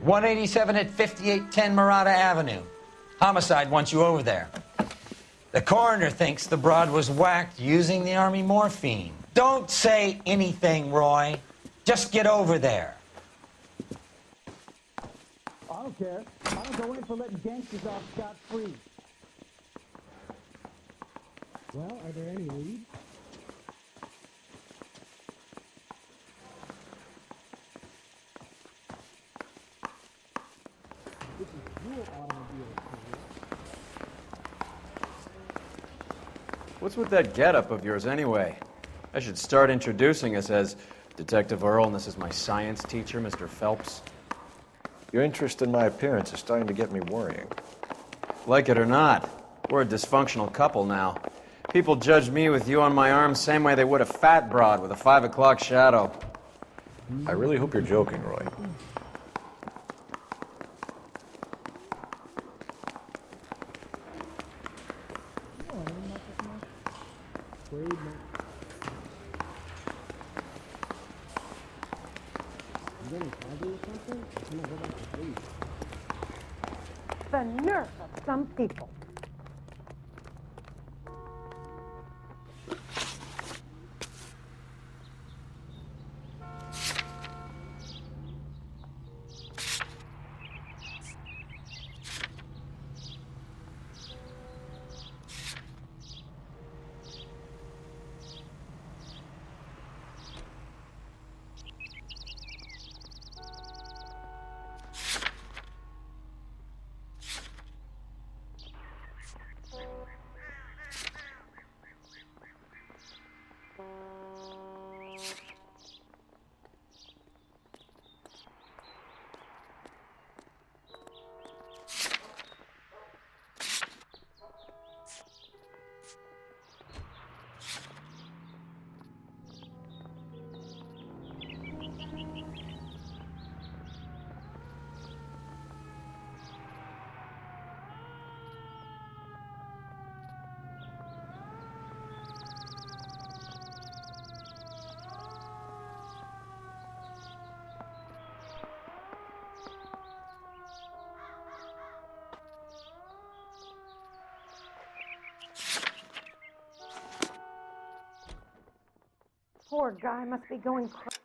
187 at 5810 Murata Avenue. Homicide wants you over there. The coroner thinks the broad was whacked using the Army morphine. Don't say anything, Roy. Just get over there. I don't care. I don't go in for letting gangsters off scot-free. Well, are there any leads? This is your automobile. What's with that getup of yours anyway? I should start introducing us as Detective Earl, and this is my science teacher, Mr. Phelps. Your interest in my appearance is starting to get me worrying. Like it or not, we're a dysfunctional couple now. People judge me with you on my arm same way they would a fat broad with a 5 o'clock shadow. I really hope you're joking, Roy. The nerve of some people. Poor guy must be going crazy.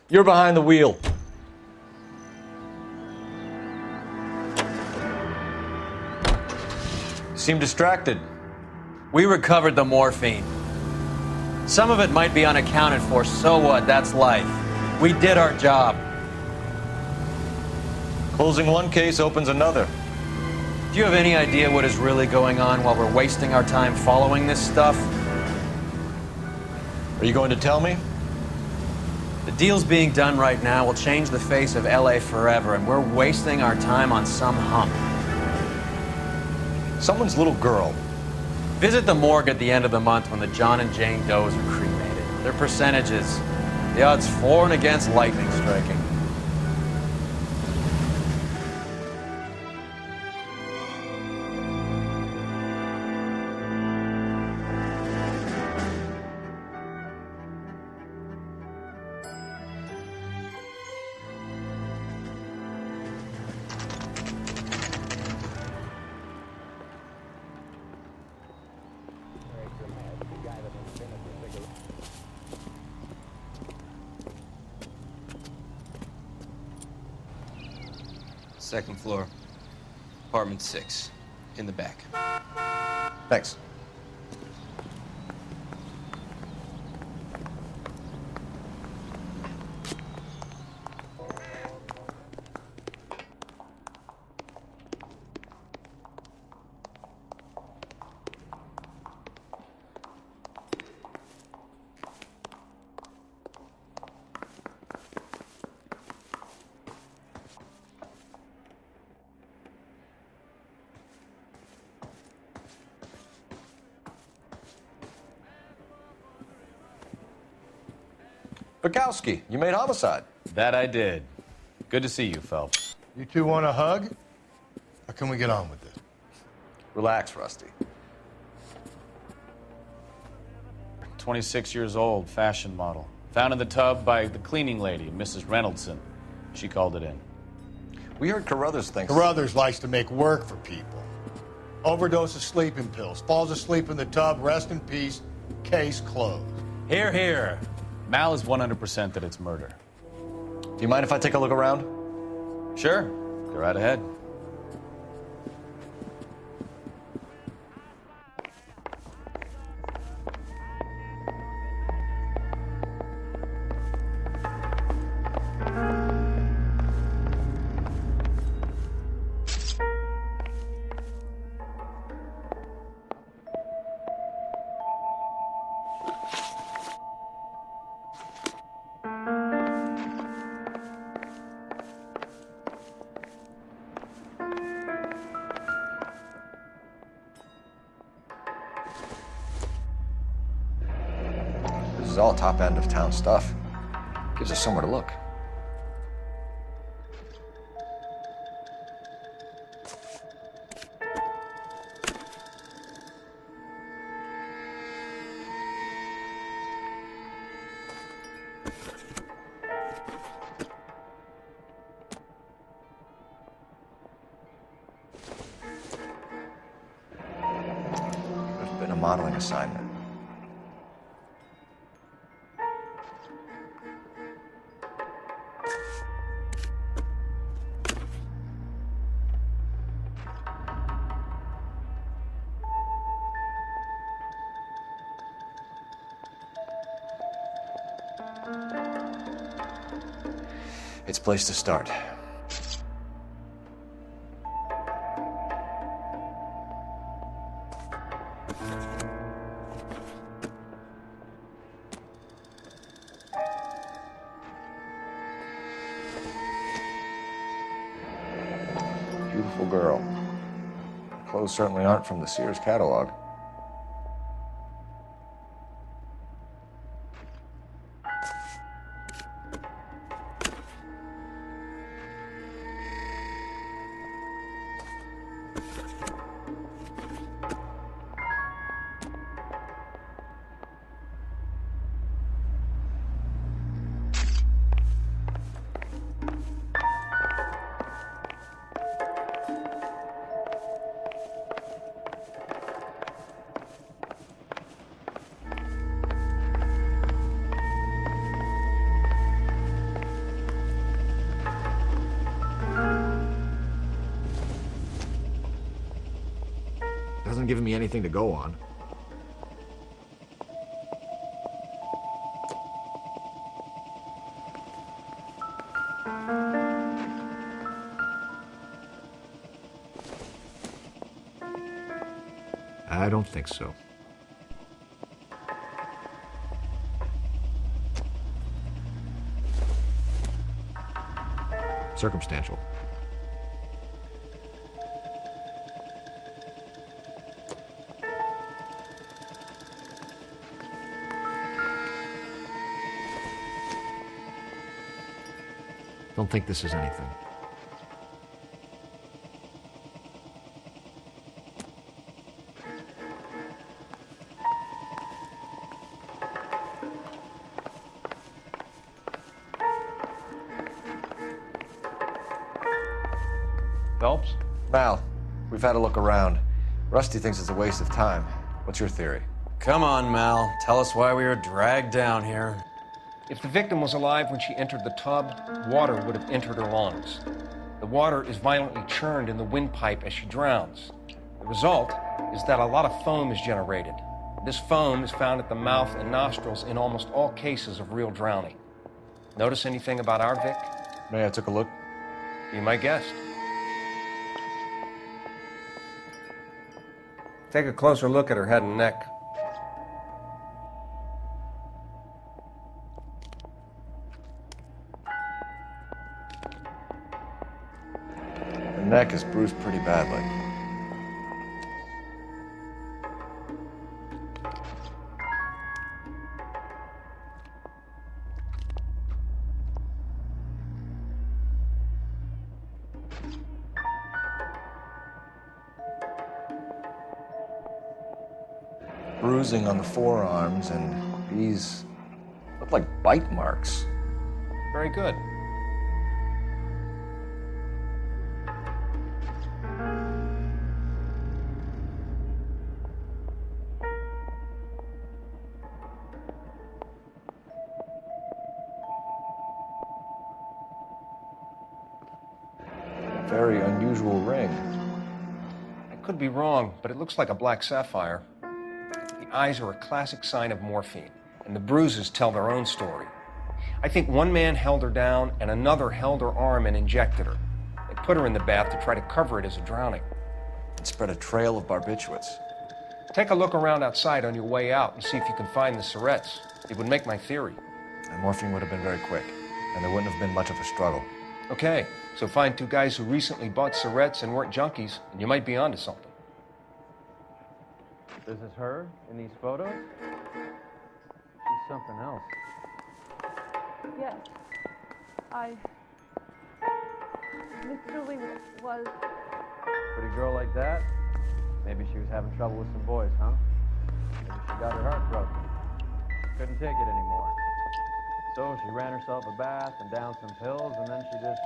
You're behind the wheel. Seem distracted. We recovered the morphine. Some of it might be unaccounted for, so what? That's life. We did our job. Closing one case opens another. Do you have any idea what is really going on while we're wasting our time following this stuff? Are you going to tell me? The deals being done right now will change the face of LA forever, and we're wasting our time on some hump. Someone's little girl. Visit the morgue at the end of the month when the John and Jane Does are cremated. Their percentages. The odds for and against lightning striking. Second floor, apartment 6, in the back. Thanks. Bukowski, you made Homicide. That I did. Good to see you, Phelps. You two want a hug? Or can we get on with this? Relax, Rusty. 26 years old, fashion model. Found in the tub by the cleaning lady, Mrs. Reynoldson. She called it in. We heard Carruthers thinks... Carruthers likes to make work for people. Overdose of sleeping pills. Falls asleep in the tub. Rest in peace. Case closed. Here, here. Mal is 100% that it's murder. Do you mind if I take a look around? Sure. Go right ahead. This is all top end of town stuff. Gives us somewhere to look. Could have been a modeling assignment. It's a place to start. Beautiful girl. Clothes certainly aren't from the Sears catalog. Hasn't given me anything to go on. I don't think so. Circumstantial. Don't think this is anything. Phelps? Mal, we've had a look around. Rusty thinks it's a waste of time. What's your theory? Come on, Mal. Tell us why we were dragged down here. If the victim was alive when she entered the tub, water would have entered her lungs. The water is violently churned in the windpipe as she drowns. The result is that a lot of foam is generated. This foam is found at the mouth and nostrils in almost all cases of real drowning. Notice anything about our Vic? May I took a look? Be my guest. Take a closer look at her head and neck. Her neck is bruised pretty badly. bruising on the forearms, and these look like bite marks. Very good. A very unusual ring. I could be wrong, but it looks like a black sapphire. The eyes are a classic sign of morphine, and the bruises tell their own story. I think one man held her down and another held her arm and injected her. They put her in the bath to try to cover it as a drowning. It spread a trail of barbiturates. Take a look around outside on your way out and see if you can find the syrettes. It would make my theory. The morphine would have been very quick, and there wouldn't have been much of a struggle. Okay, so find two guys who recently bought syrettes and weren't junkies, and you might be onto something. This is her in these photos? She's something else. Yes. Miss Julie was... Pretty girl like that? Maybe she was having trouble with some boys, huh? Maybe she got her heart broken. Couldn't take it anymore. So she ran herself a bath and down some pills, and then she just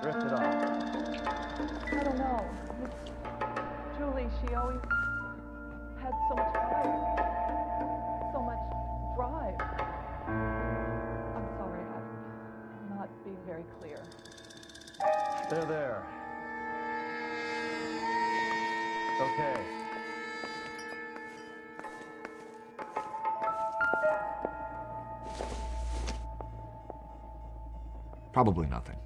drifted off. I don't know. Miss Julie, she always had so much fire. So much drive. I'm sorry, I'm not being very clear. There. It's okay. Probably nothing.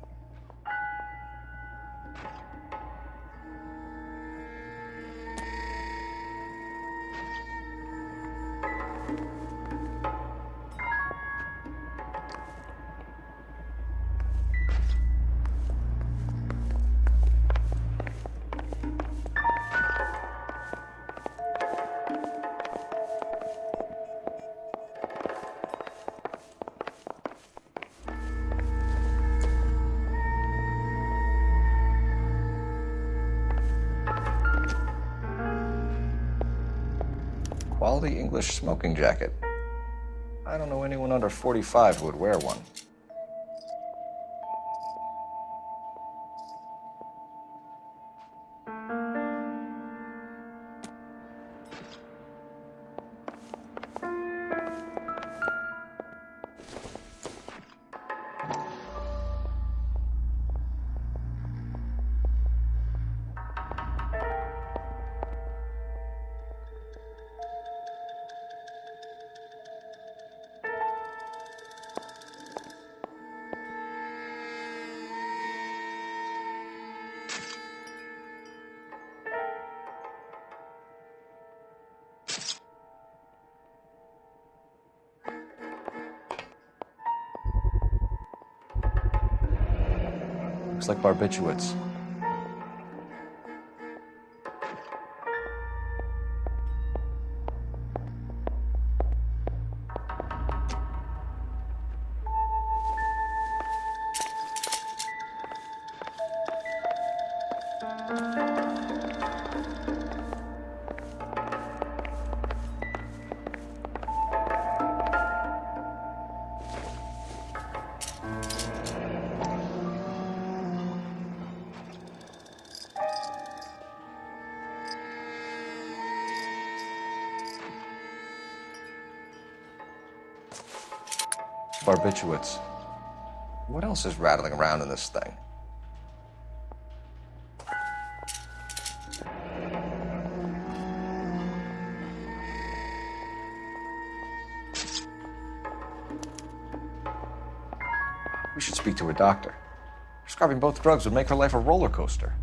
Quality English smoking jacket. I don't know anyone under 45 who would wear one. Looks like barbiturates. Barbiturates. What else is rattling around in this thing? We should speak to a doctor. Prescribing both drugs would make her life a roller coaster.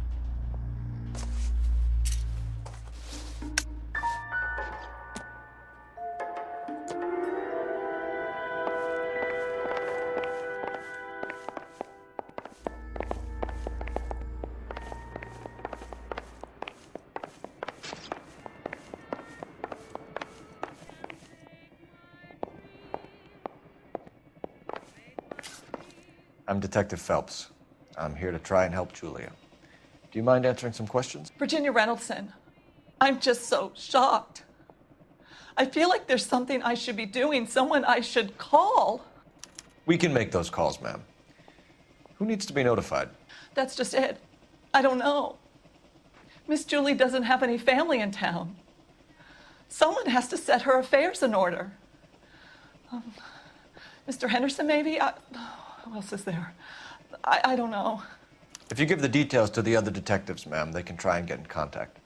I'm Detective Phelps. I'm here to try and help Julia. Do you mind answering some questions? Virginia Reynoldson, I'm just so shocked. I feel like there's something I should be doing, someone I should call. We can make those calls, ma'am. Who needs to be notified? That's just it. I don't know. Miss Julie doesn't have any family in town. Someone has to set her affairs in order. Mr. Henderson, maybe? Who else is there? I don't know. If you give the details to the other detectives, ma'am, they can try and get in contact.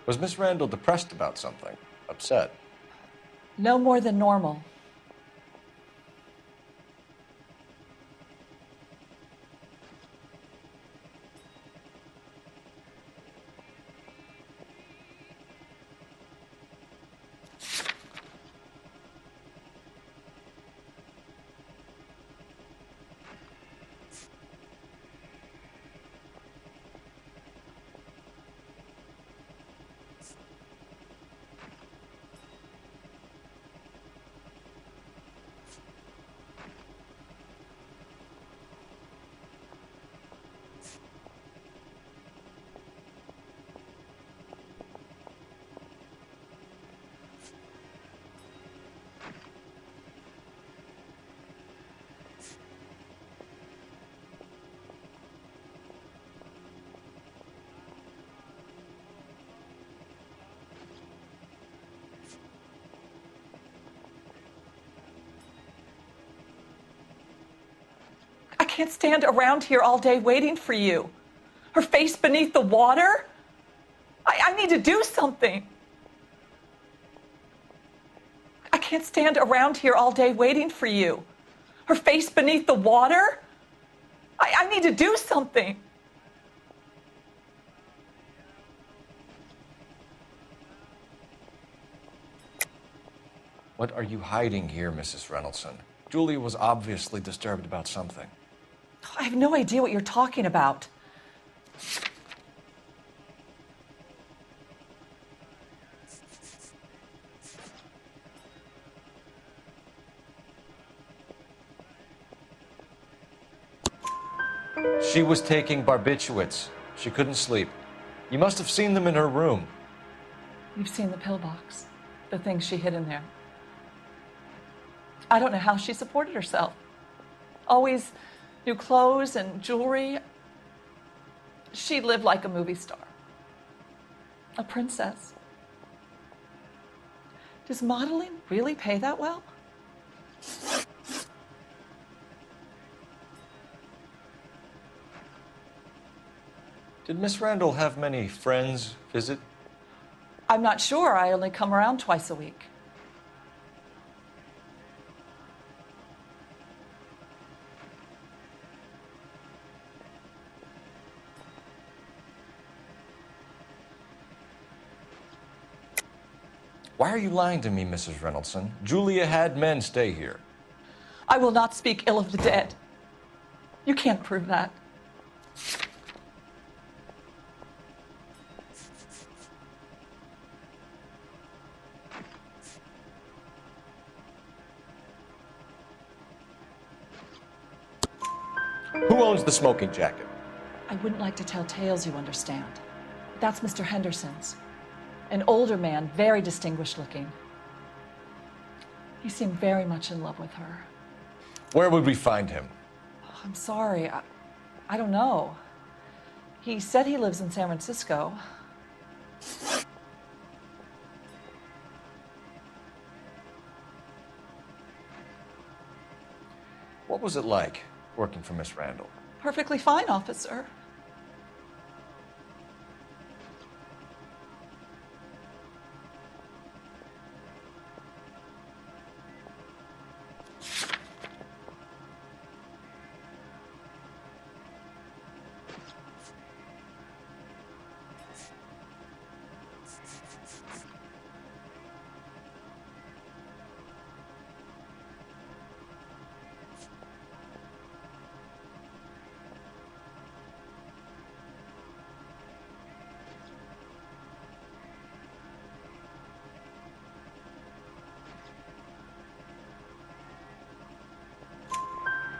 Was Miss Randall depressed about something? Upset? No more than normal. I can't stand around here all day waiting for you. Her face beneath the water? I need to do something. I can't stand around here all day waiting for you. Her face beneath the water? I need to do something. What are you hiding here, Mrs. Reynoldson? Julia was obviously disturbed about something. I have no idea what you're talking about. She was taking barbiturates. She couldn't sleep. You must have seen them in her room. You've seen the pillbox, the things she hid in there. I don't know how she supported herself. Always new clothes and jewelry. She lived like a movie star. A princess. Does modeling really pay that well? Did Miss Randall have many friends visit? I'm not sure. I only come around twice a week. Why are you lying to me, Mrs. Reynoldson? Julia had men stay here. I will not speak ill of the dead. You can't prove that. Who owns the smoking jacket? I wouldn't like to tell tales, you understand. That's Mr. Henderson's. An older man, very distinguished looking. He seemed very much in love with her. Where would we find him? Oh, I'm sorry. I don't know. He said he lives in San Francisco. What was it like working for Miss Randall? Perfectly fine, officer.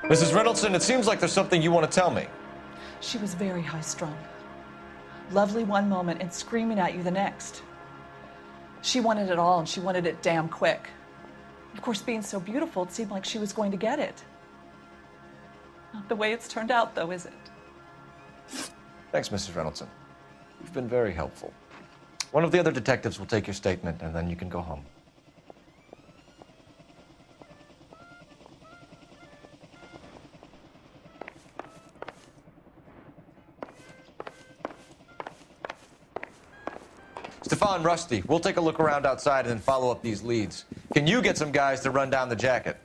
Mrs. Reynoldson, it seems like there's something you want to tell me. She was very high-strung. Lovely one moment and screaming at you the next. She wanted it all, and she wanted it damn quick. Of course, being so beautiful, it seemed like she was going to get it. Not the way it's turned out, though, is it? Thanks, Mrs. Reynoldson. You've been very helpful. One of the other detectives will take your statement, and then you can go home. Stefan, Rusty, we'll take a look around outside and then follow up these leads. Can you get some guys to run down the jacket?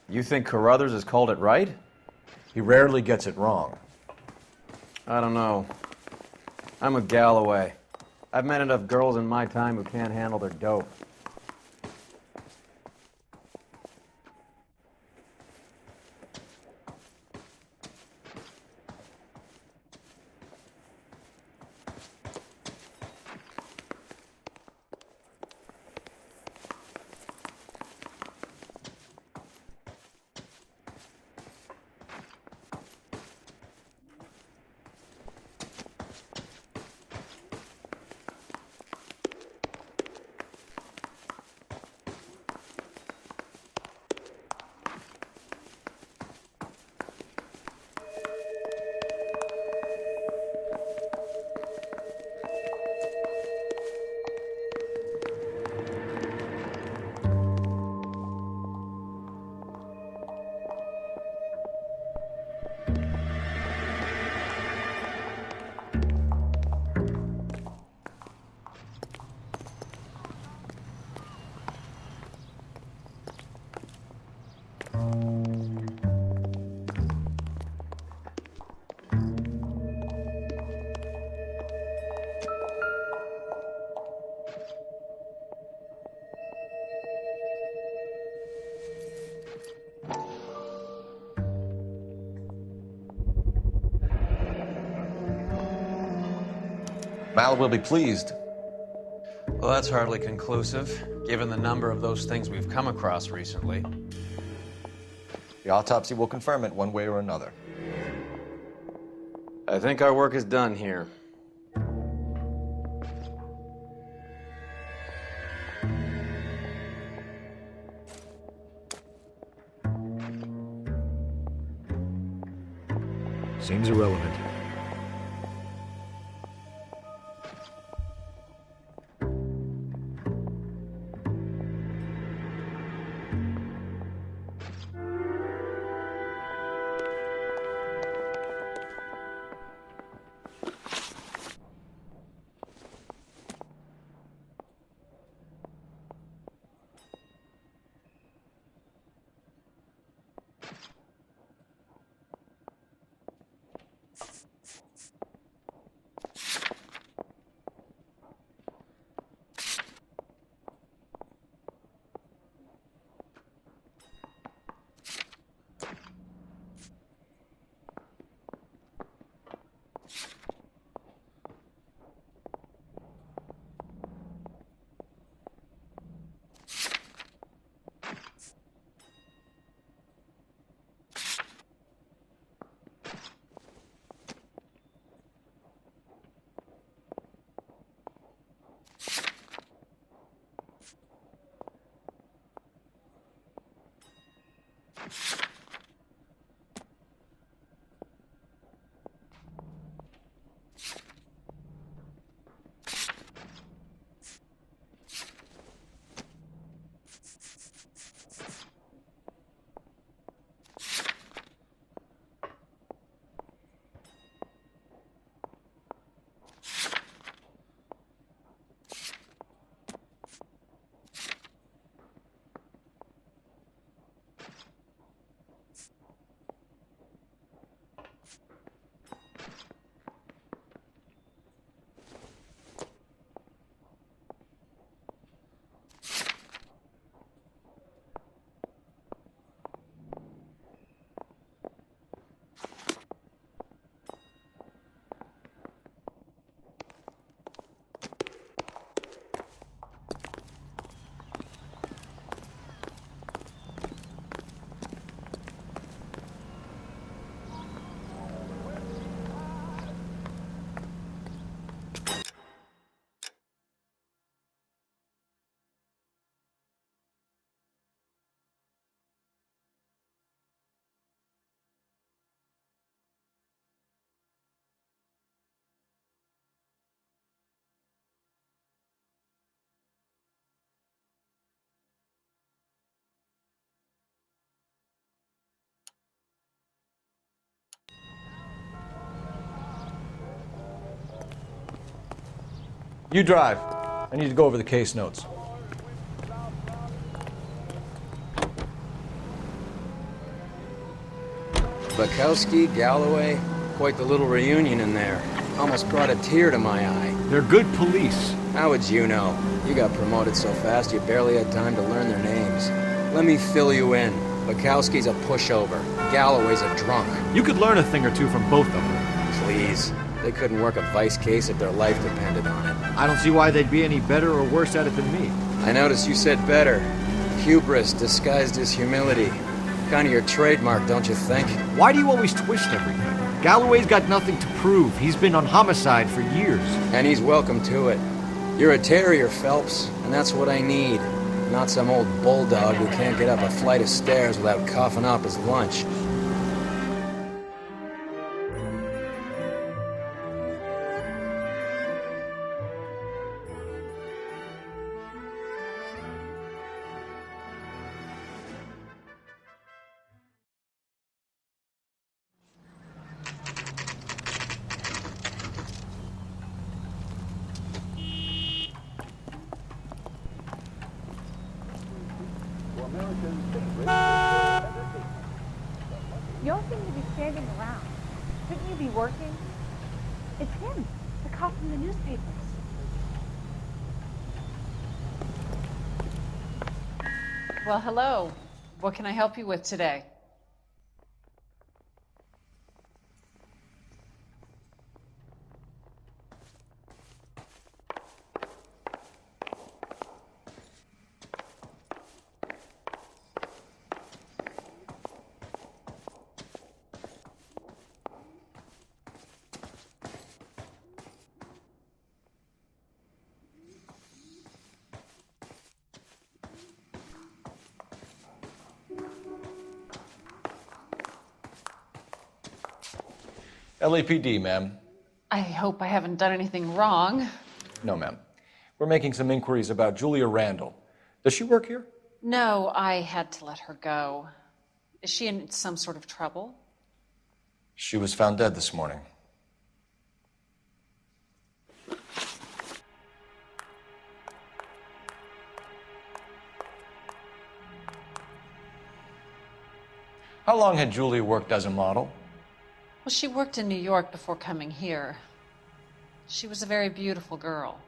You think Carruthers has called it right? He rarely gets it wrong. I don't know. I'm a Galloway. I've met enough girls in my time who can't handle their dope. Mal will be pleased. Well, that's hardly conclusive, given the number of those things we've come across recently. The autopsy will confirm it one way or another. I think our work is done here. Seems irrelevant. You drive. I need to go over the case notes. Bukowski, Galloway, quite the little reunion in there. Almost brought a tear to my eye. They're good police. How would you know? You got promoted so fast you barely had time to learn their names. Let me fill you in. Bukowski's a pushover. Galloway's a drunk. You could learn a thing or two from both of them. Please. They couldn't work a vice case if their life depended on it. I don't see why they'd be any better or worse at it than me. I noticed you said better. Hubris disguised as humility. Kind of your trademark, don't you think? Why do you always twist everything? Galloway's got nothing to prove. He's been on homicide for years. And he's welcome to it. You're a terrier, Phelps, and that's what I need. Not some old bulldog who can't get up a flight of stairs without coughing up his lunch. You all seem to be standing around. Shouldn't you be working? It's him, the cop from the newspapers. Well, hello. What can I help you with today? LAPD, ma'am. I hope I haven't done anything wrong. No, ma'am. We're making some inquiries about Julia Randall. Does she work here? No, I had to let her go. Is she in some sort of trouble? She was found dead this morning. How long had Julia worked as a model? Well, she worked in New York before coming here. She was a very beautiful girl.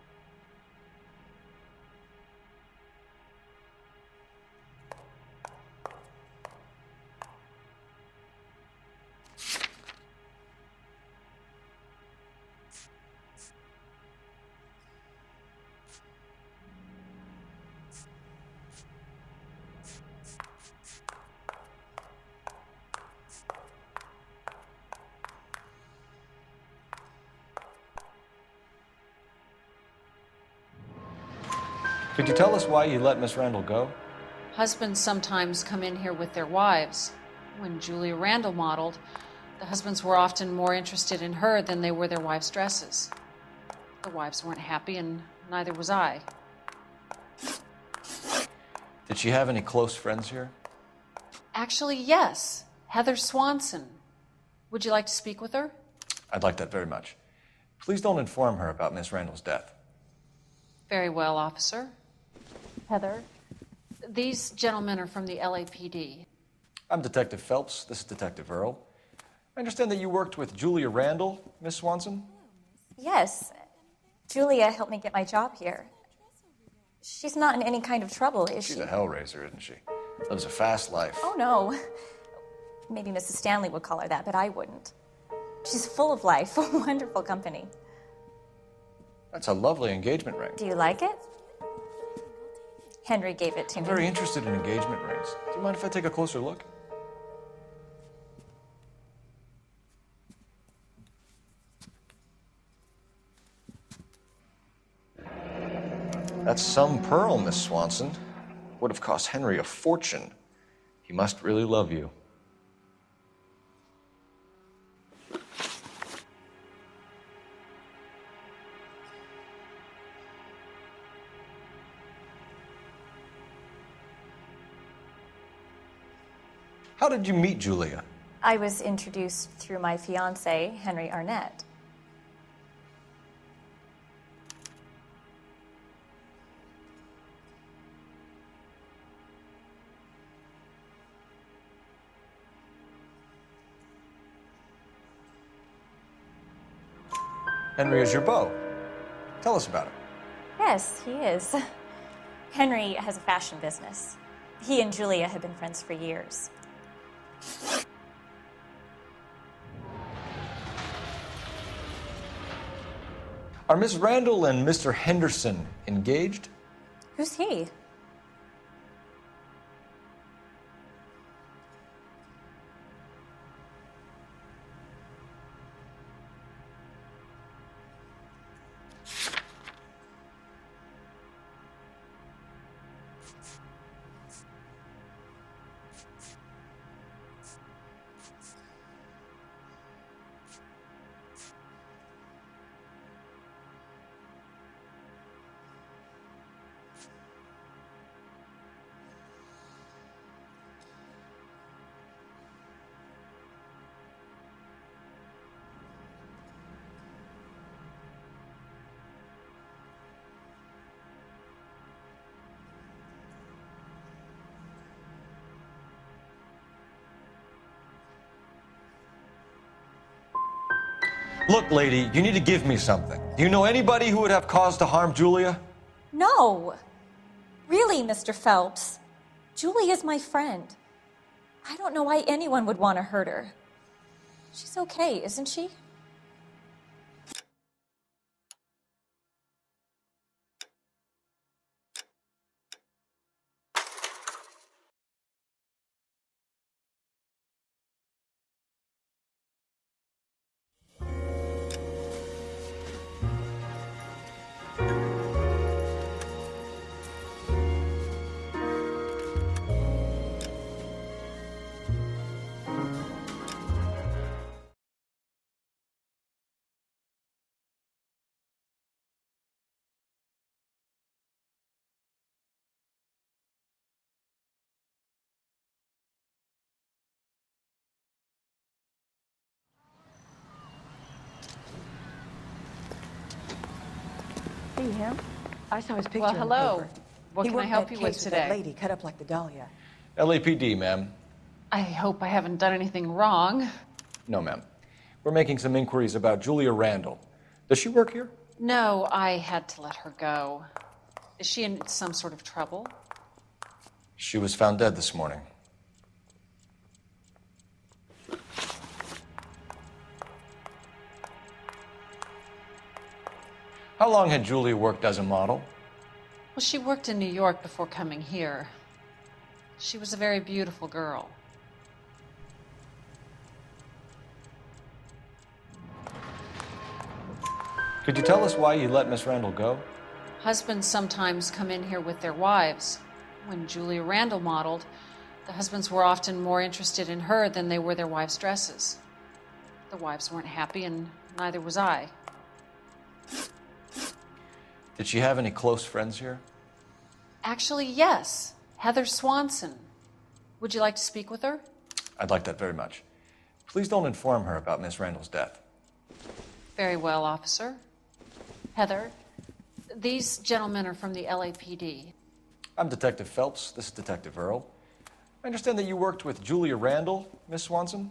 Could you tell us why you let Miss Randall go? Husbands sometimes come in here with their wives. When Julia Randall modeled, the husbands were often more interested in her than they were their wives' dresses. The wives weren't happy, and neither was I. Did she have any close friends here? Actually, yes. Heather Swanson. Would you like to speak with her? I'd like that very much. Please don't inform her about Miss Randall's death. Very well, officer. Heather, these gentlemen are from the LAPD. I'm Detective Phelps. This is Detective Earl. I understand that you worked with Julia Randall, Miss Swanson? Yes. Julia helped me get my job here. She's not in any kind of trouble, is she? She's a hellraiser, isn't she? Lives a fast life. Oh, no. Maybe Mrs. Stanley would call her that, but I wouldn't. She's full of life, a wonderful company. That's a lovely engagement ring. Do you like it? Henry gave it to me. I'm very interested in engagement rings. Do you mind if I take a closer look? That's some pearl, Miss Swanson. Would have cost Henry a fortune. He must really love you. How did you meet Julia? I was introduced through my fiancé, Henry Arnett. Henry is your beau. Tell us about it. Yes, he is. Henry has a fashion business. He and Julia have been friends for years. Are Miss Randall and Mr. Henderson engaged? Who's he? Look, lady, you need to give me something. Do you know anybody who would have cause to harm Julia? No. Really, Mr. Phelps. Julie is my friend. I don't know why anyone would want to hurt her. She's okay, isn't she? See him? I saw his picture Well, in the hello. paper. What He can I worked help that you with case with that today? lady cut up like the dahlia. LAPD, ma'am. I hope I haven't done anything wrong. No, ma'am. We're making some inquiries about Julia Randall. Does she work here? No, I had to let her go. Is she in some sort of trouble? She was found dead this morning. How long had Julia worked as a model? Well, she worked in New York before coming here. She was a very beautiful girl. Could you tell us why you let Miss Randall go? Husbands sometimes come in here with their wives. When Julia Randall modeled, the husbands were often more interested in her than they were their wives' dresses. The wives weren't happy, and neither was I. Did she have any close friends here? Actually, yes. Heather Swanson. Would you like to speak with her? I'd like that very much. Please don't inform her about Miss Randall's death. Very well, officer. Heather, these gentlemen are from the LAPD. I'm Detective Phelps. This is Detective Earl. I understand that you worked with Julia Randall, Miss Swanson?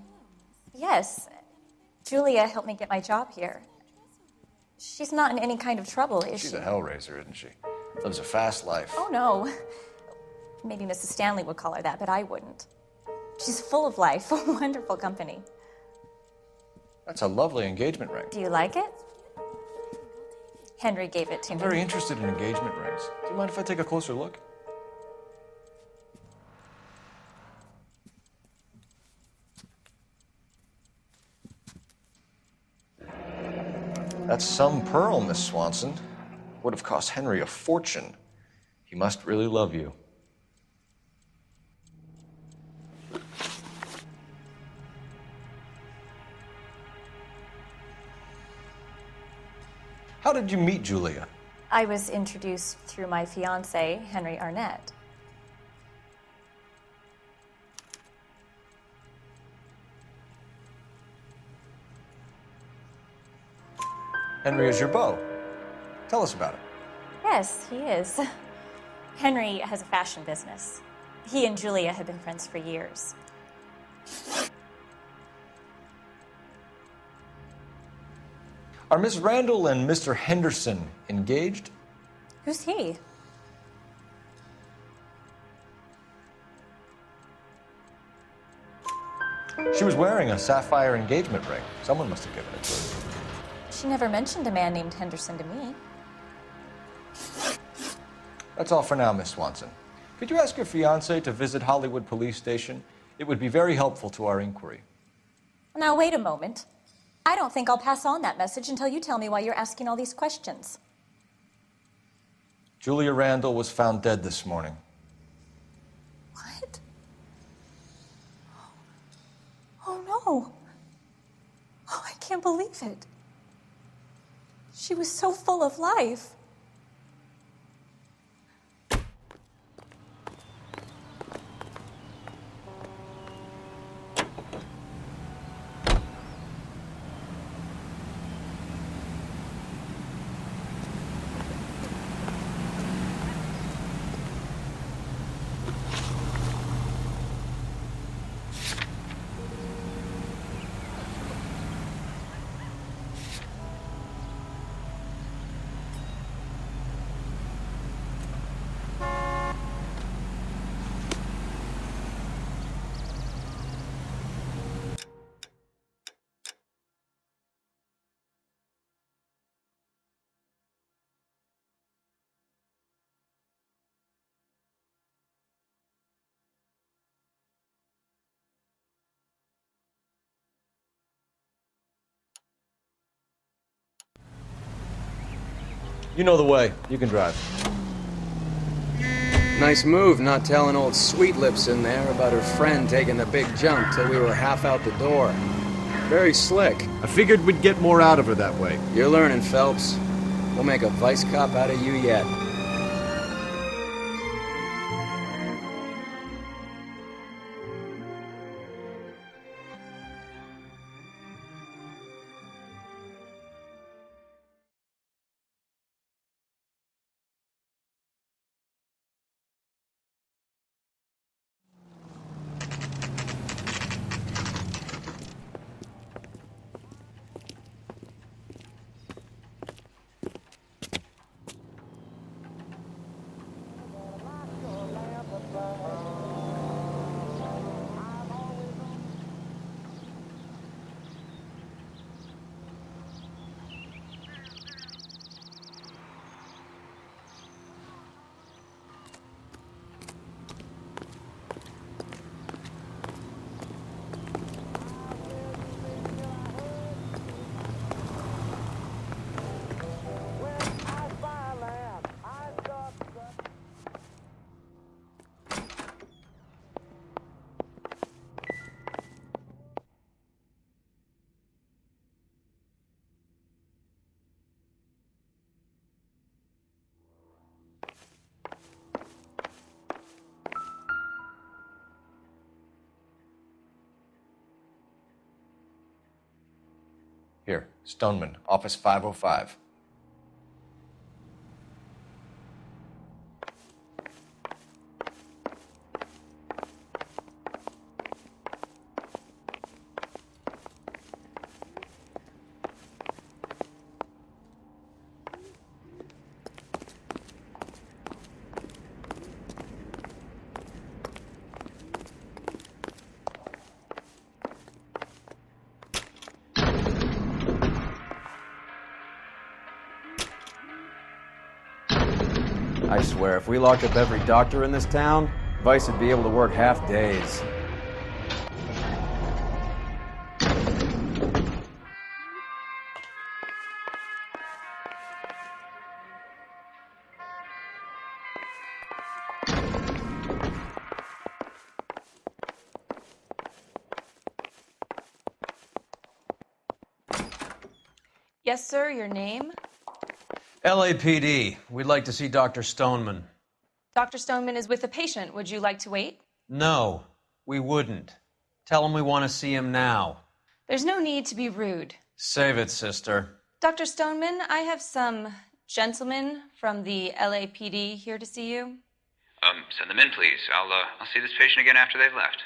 Yes. Julia helped me get my job here. She's not in any kind of trouble, is she? She's a hellraiser, isn't she? Lives a fast life. Oh, no. Maybe Mrs. Stanley would call her that, but I wouldn't. She's full of life, a wonderful company. That's a lovely engagement ring. Do you like it? Henry gave it to I'm me. very interested in engagement rings. Do you mind if I take a closer look? That's some pearl, Miss Swanson. Would have cost Henry a fortune. He must really love you. How did you meet Julia? I was introduced through my fiancé, Henry Arnett. Henry is your beau. Tell us about it. Yes, he is. Henry has a fashion business. He and Julia have been friends for years. Are Miss Randall and Mr. Henderson engaged? Who's he? She was wearing a sapphire engagement ring. Someone must have given it to her. She never mentioned a man named Henderson to me. That's all for now, Miss Swanson. Could you ask your fiancé to visit Hollywood Police Station? It would be very helpful to our inquiry. Now, wait a moment. I don't think I'll pass on that message until you tell me why you're asking all these questions. Julia Randall was found dead this morning. What? Oh, no. Oh, I can't believe it. She was so full of life. You know the way. You can drive. Nice move not telling old Sweet Lips in there about her friend taking the big jump till we were half out the door. Very slick. I figured we'd get more out of her that way. You're learning, Phelps. We'll make a vice cop out of you yet. Here, Stoneman, office 505. I swear, if we locked up every doctor in this town, Vice would be able to work half days. Yes, sir, your name? LAPD. We'd like to see Dr. Stoneman. Dr. Stoneman is with a patient. Would you like to wait? No, we wouldn't. Tell him we want to see him now. There's no need to be rude. Save it, sister. Dr. Stoneman, I have some gentlemen from the LAPD here to see you. Send them in, please. I'll see this patient again after they've left.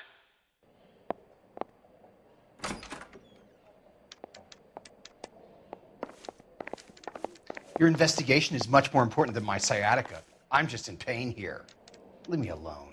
Your investigation is much more important than my sciatica. I'm just in pain here. Leave me alone.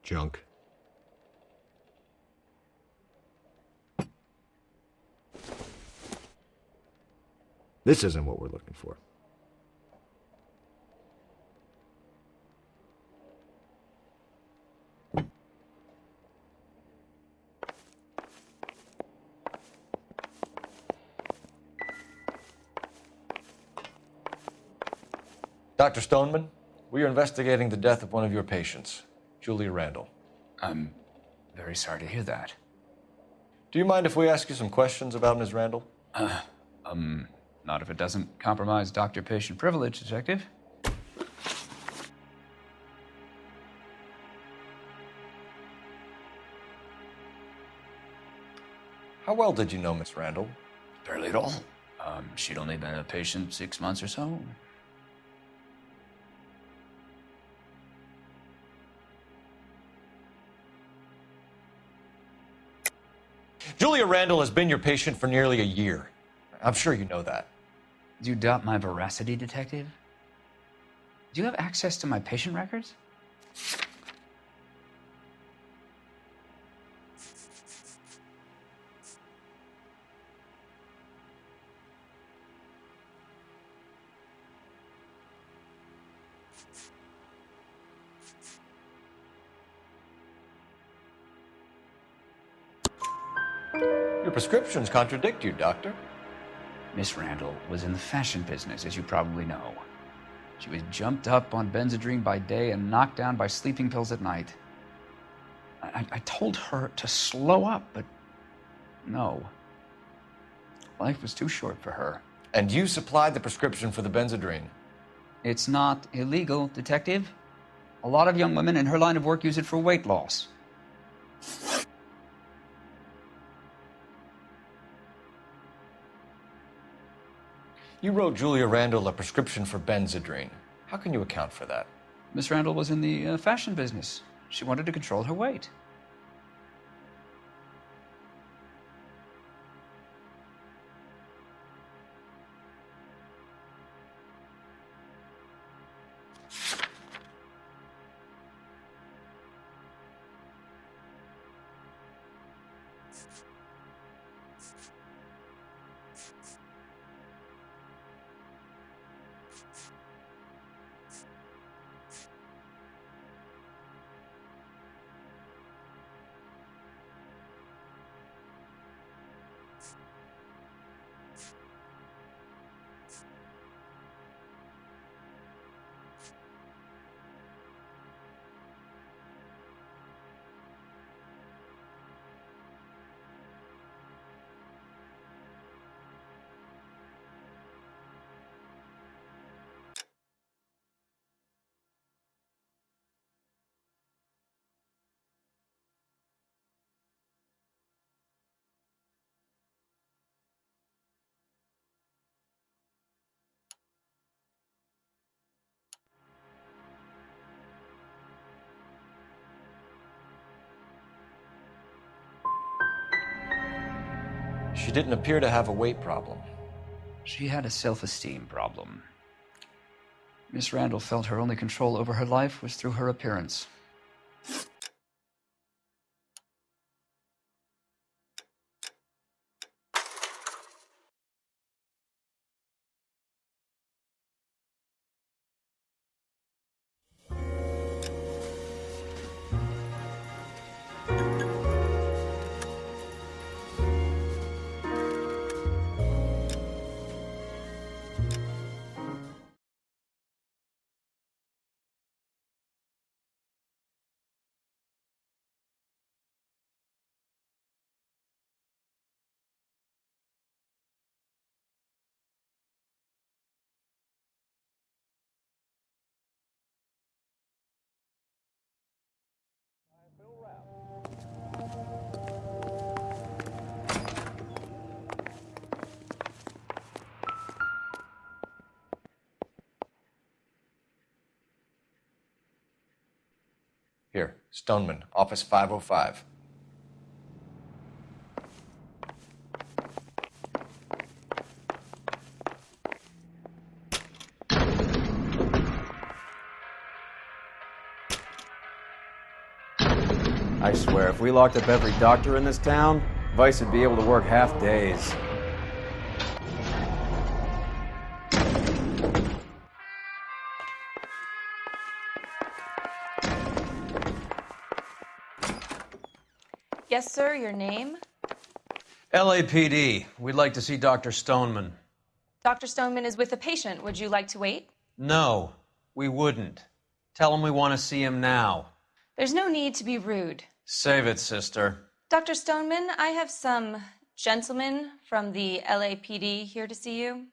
Junk. This isn't what we're looking for. Dr. Stoneman, we are investigating the death of one of your patients, Julia Randall. I'm very sorry to hear that. Do you mind if we ask you some questions about Ms. Randall? Not if it doesn't compromise doctor-patient privilege, Detective. How well did you know Miss Randall? Barely at all. She'd only been a patient 6 months or so. Julia Randall has been your patient for nearly a year. I'm sure you know that. Do you doubt my veracity, Detective? Do you have access to my patient records? Your prescriptions contradict you, Doctor. Miss Randall was in the fashion business, as you probably know. She was jumped up on Benzedrine by day and knocked down by sleeping pills at night. I told her to slow up, but no. Life was too short for her. And you supplied the prescription for the Benzedrine? It's not illegal, Detective. A lot of young women in her line of work use it for weight loss. You wrote Julia Randall a prescription for Benzedrine. How can you account for that? Miss Randall was in the fashion business. She wanted to control her weight. She didn't appear to have a weight problem. She had a self-esteem problem. Miss Randall felt her only control over her life was through her appearance. Here, Stoneman, office 505. I swear, if we locked up every doctor in this town, Vice would be able to work half days. Yes, sir, your name? LAPD. We'd like to see Dr. Stoneman. Dr. Stoneman is with a patient. Would you like to wait? No, we wouldn't. Tell him we want to see him now. There's no need to be rude. Save it, sister. Dr. Stoneman, I have some gentlemen from the LAPD here to see you.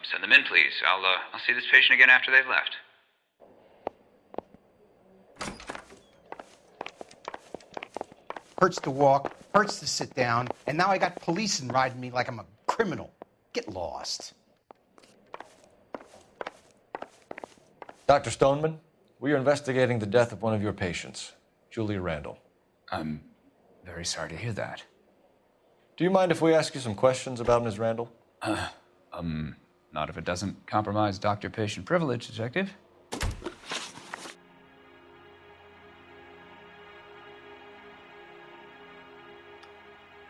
Send them in, please. I'll see this patient again after they've left. Hurts to walk, hurts to sit down, and now I got policemen riding me like I'm a criminal. Get lost. Dr. Stoneman, we are investigating the death of one of your patients, Julia Randall. I'm very sorry to hear that. Do you mind if we ask you some questions about Ms. Randall? Not if it doesn't compromise doctor-patient privilege, Detective.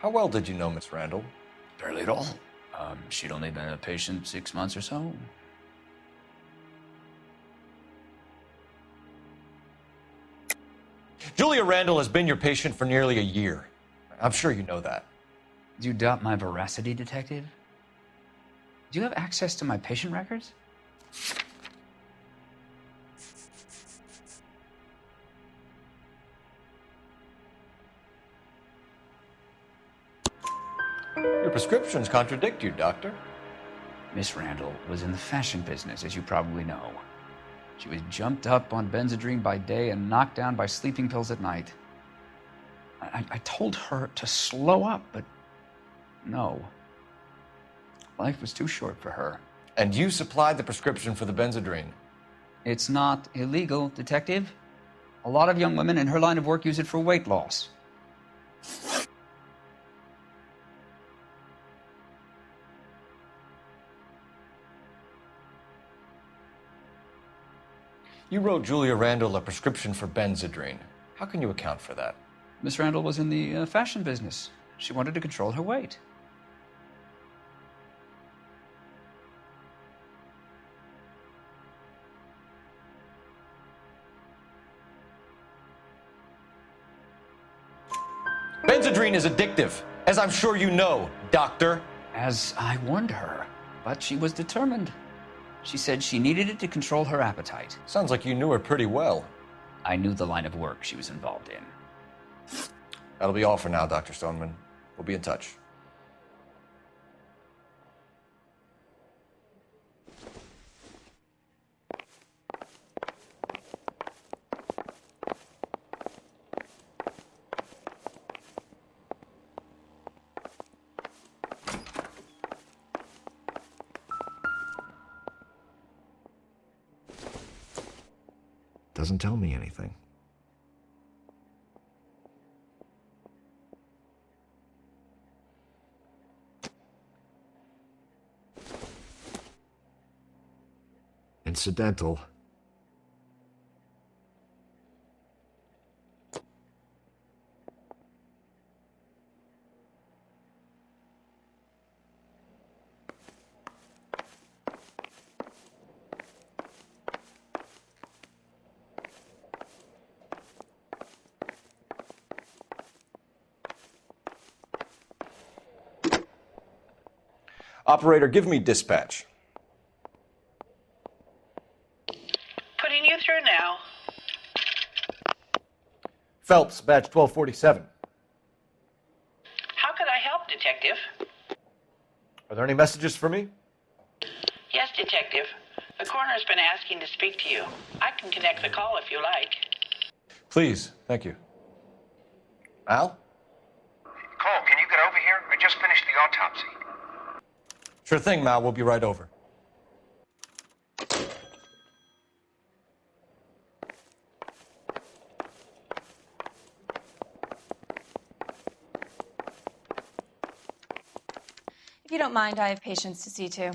How well did you know Miss Randall? Barely at all. She'd only been a patient 6 months or so. Julia Randall has been your patient for nearly a year. I'm sure you know that. Do you doubt my veracity, Detective? Do you have access to my patient records? Your prescriptions contradict you, Doctor. Miss Randall was in the fashion business, as you probably know. She was jumped up on Benzedrine by day and knocked down by sleeping pills at night. I told her to slow up, but no. Life was too short for her. And you supplied the prescription for the Benzedrine? It's not illegal, Detective. A lot of young women in her line of work use it for weight loss. You wrote Julia Randall a prescription for Benzedrine. How can you account for that? Miss Randall was in the fashion business. She wanted to control her weight. Benzedrine is addictive, as I'm sure you know, Doctor. As I warned her, but she was determined. She said she needed it to control her appetite. Sounds like you knew her pretty well. I knew the line of work she was involved in. That'll be all for now, Dr. Stoneman. We'll be in touch. Doesn't tell me anything. Incidental. Operator, give me dispatch. Putting you through now. Phelps, badge 1247. How could I help, Detective? Are there any messages for me? Yes, Detective. The coroner's been asking to speak to you. I can connect the call if you like. Please, thank you. Al? Cole, can you get over here? I just finished the autopsy. Sure thing, Mal. We'll be right over. mind, I have patients to see to.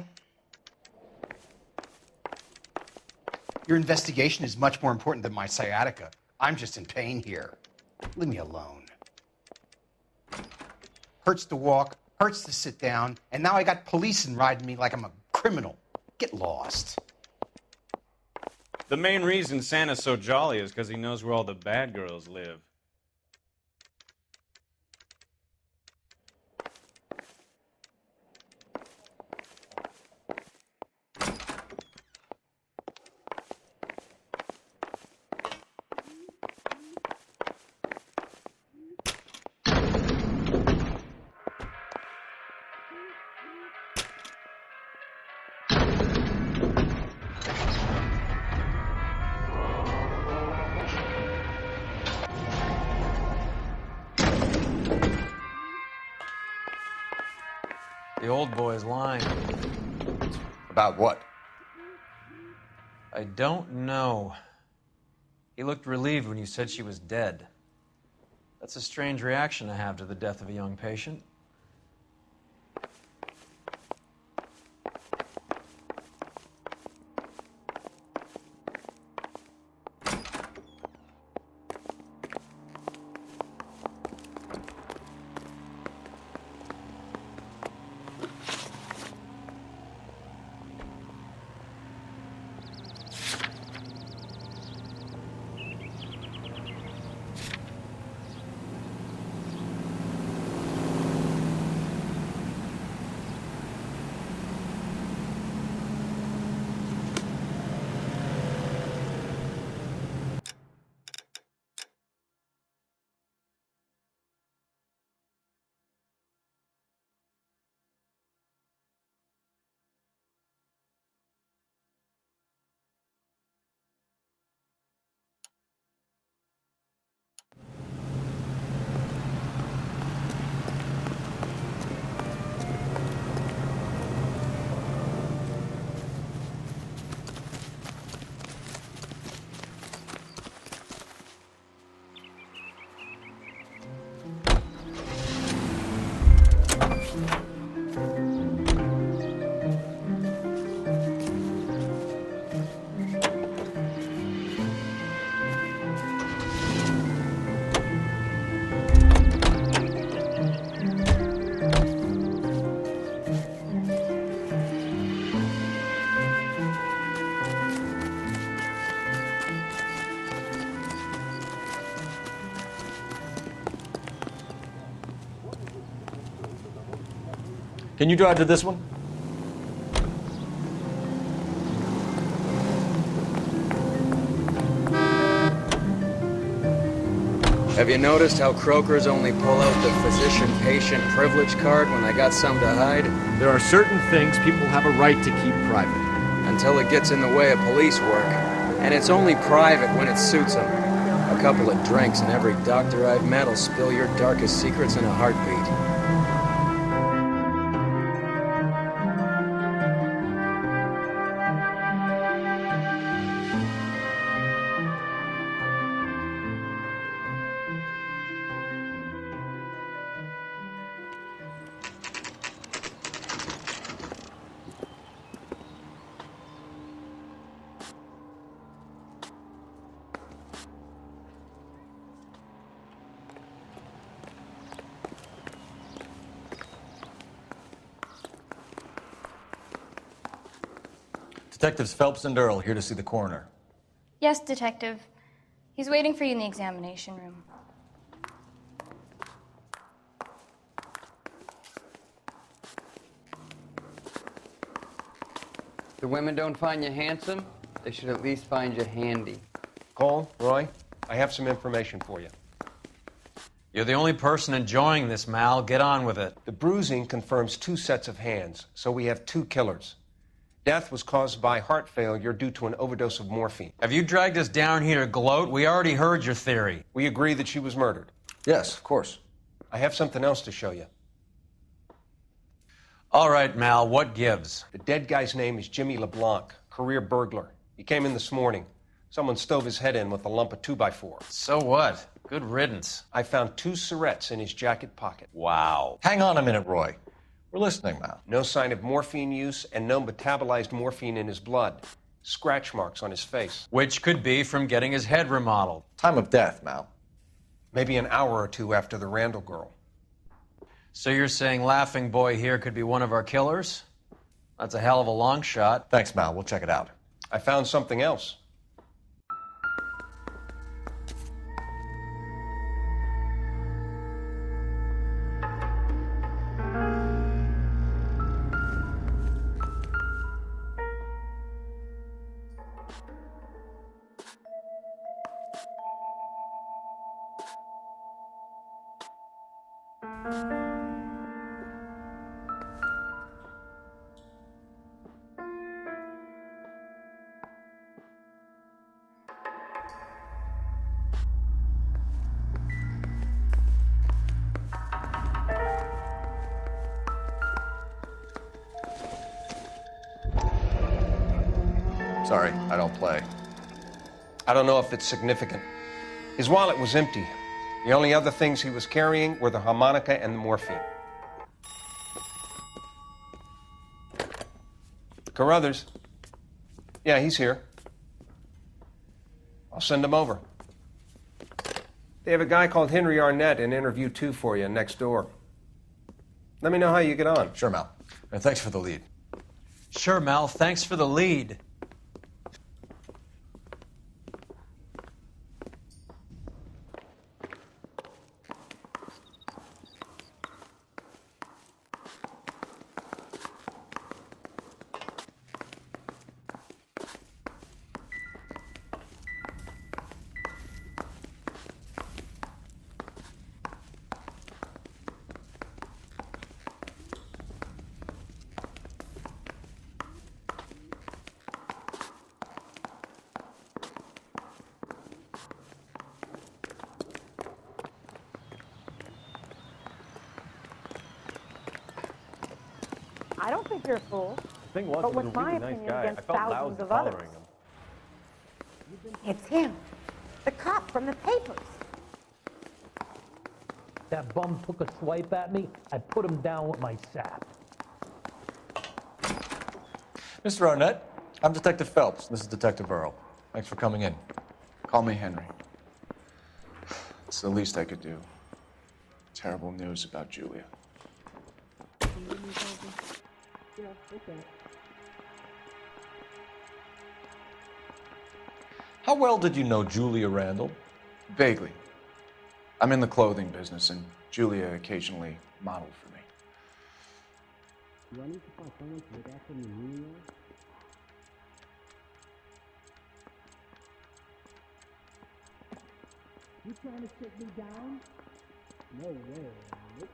Your investigation is much more important than my sciatica. I'm just in pain here. Leave me alone. Hurts to walk, hurts to sit down, and now I got police riding me like I'm a criminal. Get lost. The main reason Santa's so jolly is because he knows where all the bad girls live. The old boy's lying. About what? I don't know. He looked relieved when you said she was dead. That's a strange reaction to have to the death of a young patient. Can you drive to this one? Have you noticed how croakers only pull out the physician-patient privilege card when they got something to hide? There are certain things people have a right to keep private. Until it gets in the way of police work. And it's only private when it suits them. A couple of drinks and every doctor I've met will spill your darkest secrets in a heartbeat. Detectives Phelps and Earl here to see the coroner. Yes, Detective. He's waiting for you in the examination room. The women don't find you handsome, they should at least find you handy. Cole, Roy, I have some information for you. You're the only person enjoying this, Mal. Get on with it. The bruising confirms 2 sets of hands, so we have 2 killers. Death was caused by heart failure due to an overdose of morphine. Have you dragged us down here to gloat? We already heard your theory. We agree that she was murdered. Yes, of course. I have something else to show you. All right, Mal, what gives? The dead guy's name is Jimmy LeBlanc, career burglar. He came in this morning. Someone stove his head in with a lump of 2x4. So what? Good riddance. I found 2 syrettes in his jacket pocket. Wow. Hang on a minute, Roy. We're listening, Mal. No sign of morphine use and no metabolized morphine in his blood. Scratch marks on his face. Which could be from getting his head remodeled. Time of death, Mal. Maybe an hour or two after the Randall girl. So you're saying Laughing Boy here could be one of our killers? That's a hell of a long shot. Thanks, Mal. We'll check it out. I found something else. Sorry, I don't play. I don't know if it's significant. His wallet was empty. The only other things he was carrying were the harmonica and the morphine. Carruthers. Yeah, he's here. I'll send him over. They have a guy called Henry Arnett in interview 2 for you next door. Let me know how you get on. Sure, Mal. And thanks for the lead. Sure, Mal. Thanks for the lead. I don't think you're a fool. The thing was, But he was what's a my really nice opinion guy. I against felt thousands lousy of others? following him. It's him. The cop from the papers. That bum took a swipe at me. I put him down with my sap. Mr. Arnett, I'm Detective Phelps. This is Detective Earl. Thanks for coming in. Call me Henry. It's the least I could do. Terrible news about Julia. How well did you know Julia Randall? Vaguely. I'm in the clothing business, and Julia occasionally modeled for me. You trying to take me down? No way. Nope.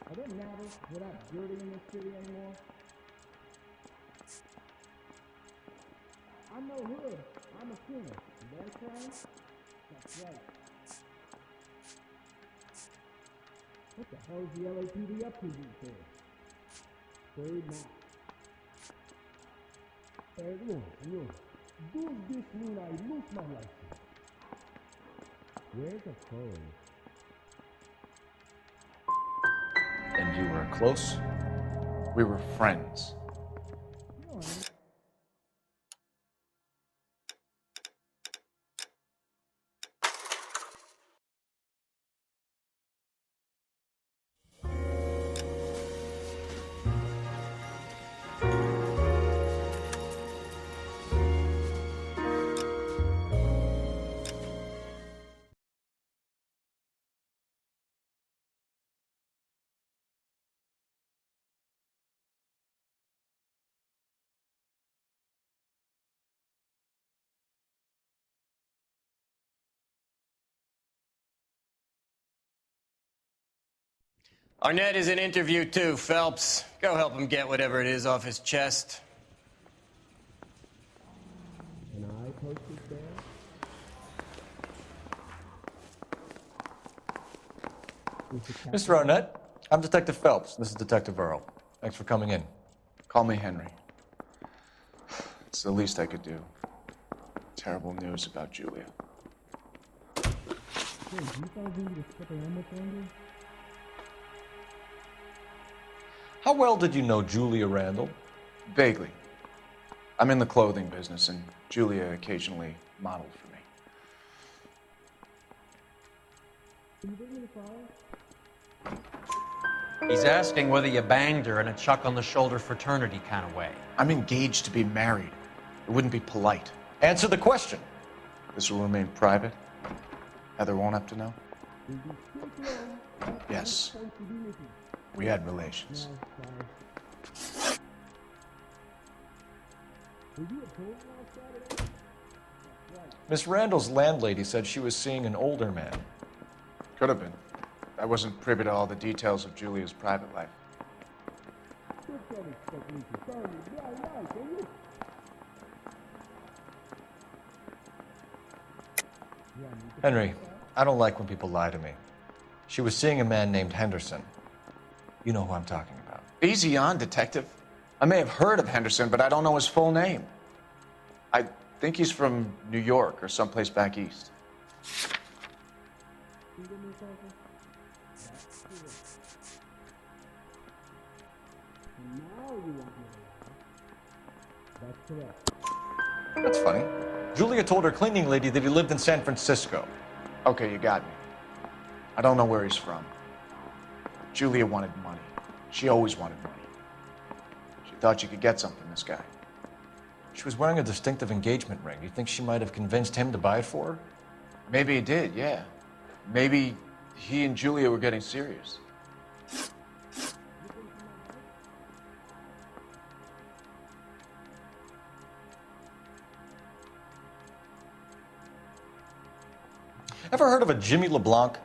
Are there nravos without dirty in this city anymore? I'm no hood. I'm a singer. Is that a crime? That's right. What the hell is the LAPD up to these days? Third now. Señor. Does this mean I lose my license? Where's the code? And you were close? We were friends. Arnett is in interview 2, Phelps. Go help him get whatever it is off his chest. And I posted there. Mr. Arnett, I'm Detective Phelps. This is Detective Earl. Thanks for coming in. Call me Henry. It's the least I could do. Terrible news about Julia. Hey, do you fellas need me to stick around much longer? How well did you know Julia Randall? Vaguely. I'm in the clothing business, and Julia occasionally modeled for me. He's asking whether you banged her in a chuck-on-the-shoulder fraternity kind of way. I'm engaged to be married. It wouldn't be polite. Answer the question. This will remain private? Heather won't have to know? Yes. We had relations. Miss Randall's landlady said she was seeing an older man. Could have been. I wasn't privy to all the details of Julia's private life. Henry, I don't like when people lie to me. She was seeing a man named Henderson. You know who I'm talking about. Easy on, Detective. I may have heard of Henderson, but I don't know his full name. I think he's from New York or someplace back east. That's funny. Julia told her cleaning lady that he lived in San Francisco. Okay, you got me. I don't know where he's from. Julia wanted money. She always wanted money. She thought she could get something from this guy. She was wearing a distinctive engagement ring. You think she might have convinced him to buy it for her? Maybe he did, yeah. Maybe he and Julia were getting serious. Ever heard of a Jimmy LeBlanc?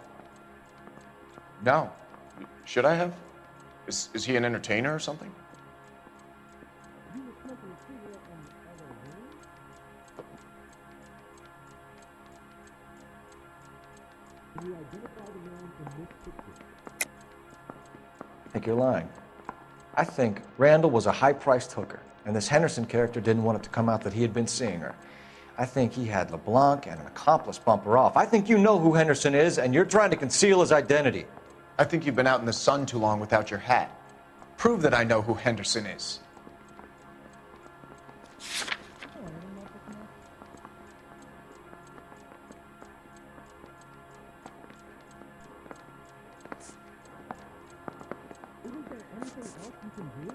No. Should I have? Is he an entertainer or something? I think you're lying. I think Randall was a high-priced hooker, and this Henderson character didn't want it to come out that he had been seeing her. I think he had LeBlanc and an accomplice bump her off. I think you know who Henderson is, and you're trying to conceal his identity. I think you've been out in the sun too long without your hat. Prove that I know who Henderson is. Isn't there anything else you can do?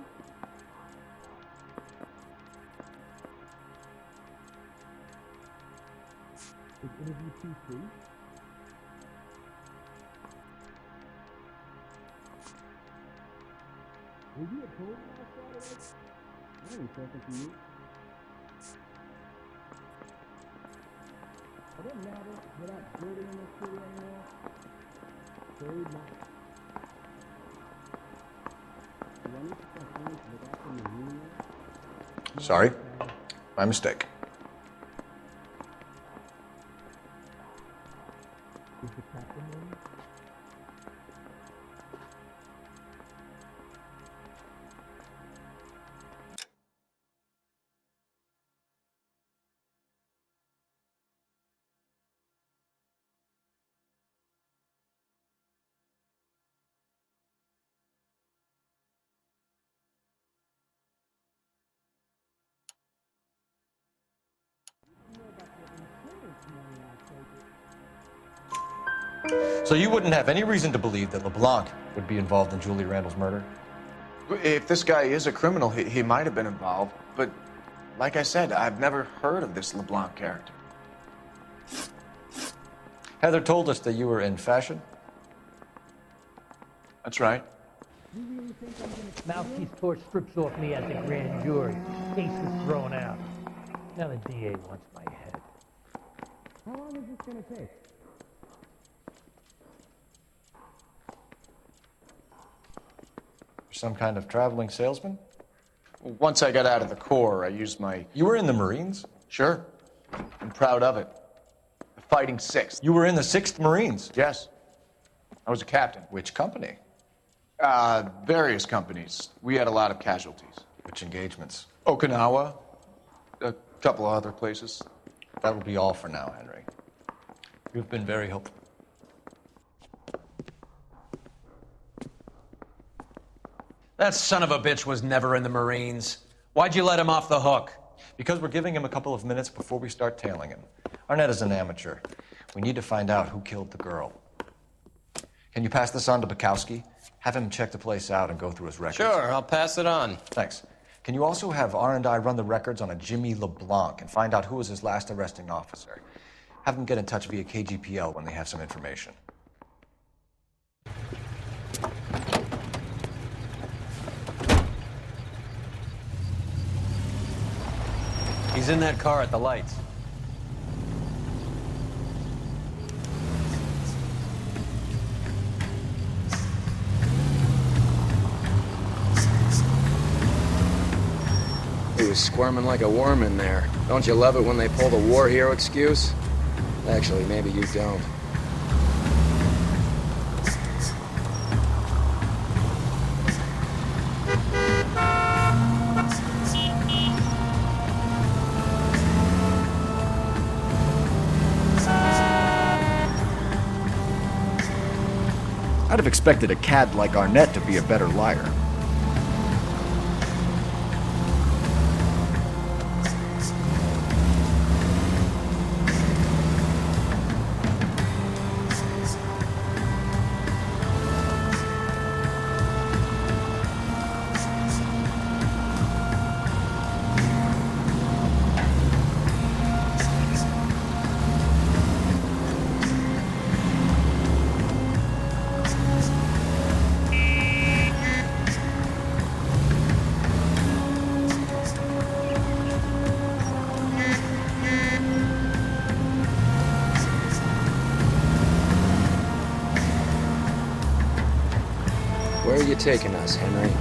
Is interview too free? Were you at home last Saturday? I ain't talking to you. It doesn't matter. We're not dirty in this city anymore. Very nice. Do I need to continue to look after your union? Sorry. My mistake. Is the captain in? So you wouldn't have any reason to believe that LeBlanc would be involved in Julia Randall's murder? If this guy is a criminal, he might have been involved. But like I said, I've never heard of this LeBlanc character. Heather told us that you were in fashion. That's right. Mouthpiece tore strips off me at the grand jury. Case was thrown out. Now the DA wants my head. How long is this going to take? Some kind of traveling salesman? Once I got out of the Corps, I used my... You were in the Marines? Sure. I'm proud of it. The Fighting 6th. You were in the 6th Marines? Yes. I was a captain. Which company? Various companies. We had a lot of casualties. Which engagements? Okinawa. A couple of other places. That will be all for now, Henry. You've been very helpful. That son of a bitch was never in the Marines. Why'd you let him off the hook? Because we're giving him a couple of minutes before we start tailing him. Arnett is an amateur. We need to find out who killed the girl. Can you pass this on to Bukowski? Have him check the place out and go through his records. Sure, I'll pass it on. Thanks. Can you also have R&I run the records on a Jimmy LeBlanc and find out who was his last arresting officer? Have them get in touch via KGPL when they have some information. He's in that car at the lights. He was squirming like a worm in there. Don't you love it when they pull the war hero excuse? Actually, maybe you don't. I'd have expected a cad like Arnett to be a better liar. Where are you taking us, Henry?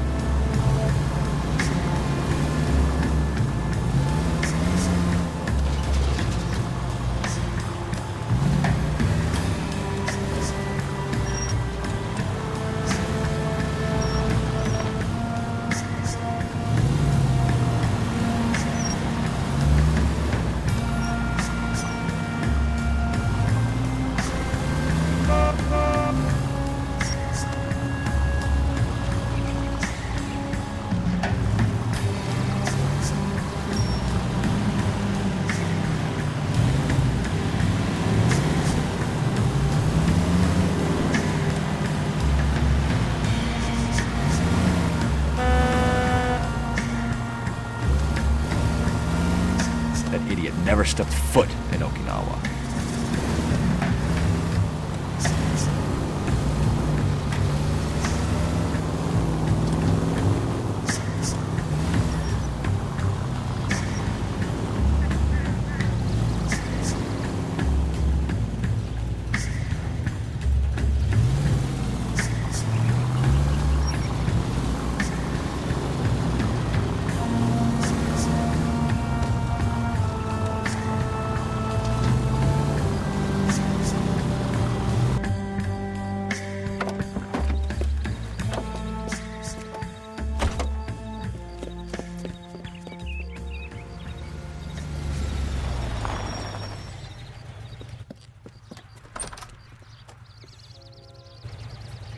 That idiot never stepped foot in Okinawa.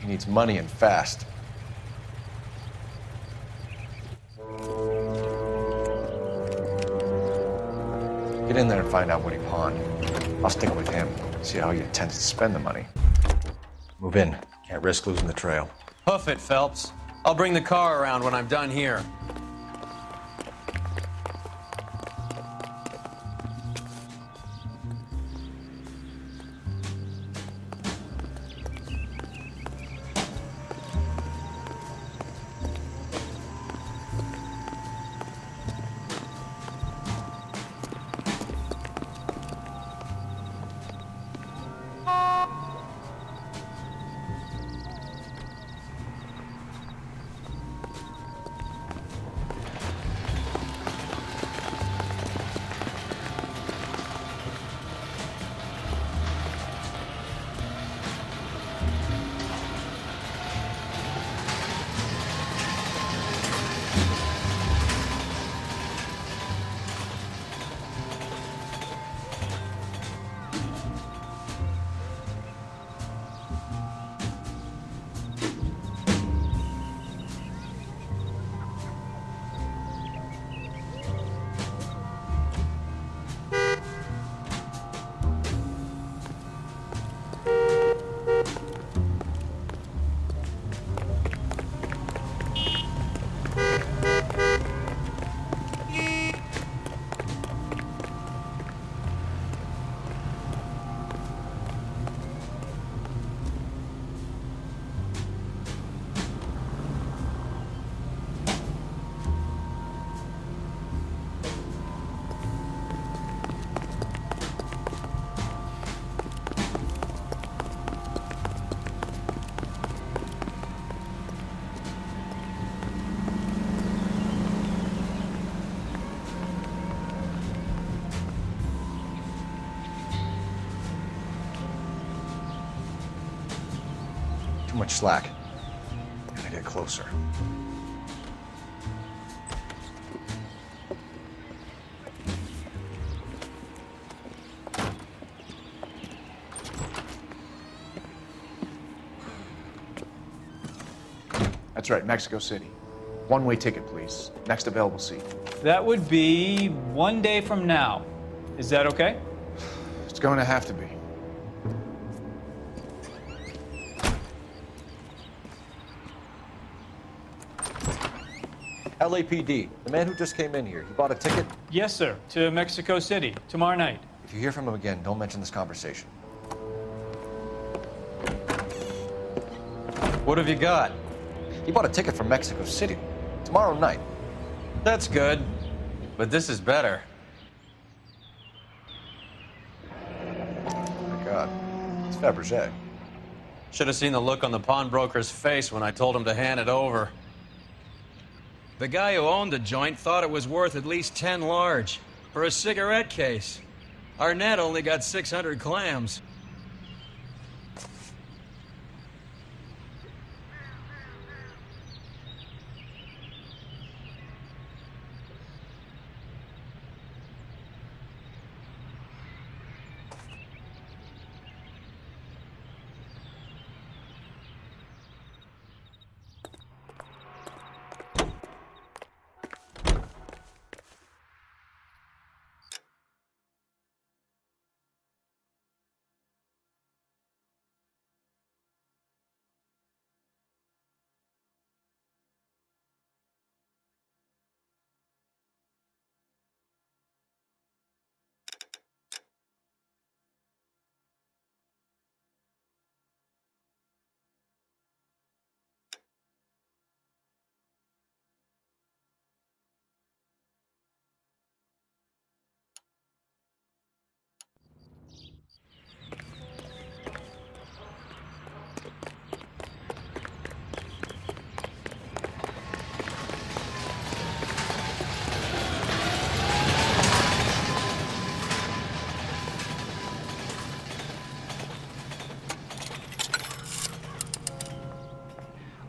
He needs money and fast. Get in there and find out what he pawned. I'll stick with him, see how he intends to spend the money. Move in. Can't risk losing the trail. Hoof it, Phelps. I'll bring the car around when I'm done here. much slack. Gotta get closer. That's right, Mexico City. One-way ticket, please. Next available seat. That would be 1 day from now. Is that okay? It's going to have to be. LAPD, the man who just came in here, he bought a ticket? Yes, sir. To Mexico City, tomorrow night. If you hear from him again, don't mention this conversation. What have you got? He bought a ticket from Mexico City. Tomorrow night. That's good. But this is better. Oh my God. It's Fabergé. Should have seen the look on the pawnbroker's face when I told him to hand it over. The guy who owned the joint thought it was worth at least 10 large for a cigarette case. Arnett only got 600 clams.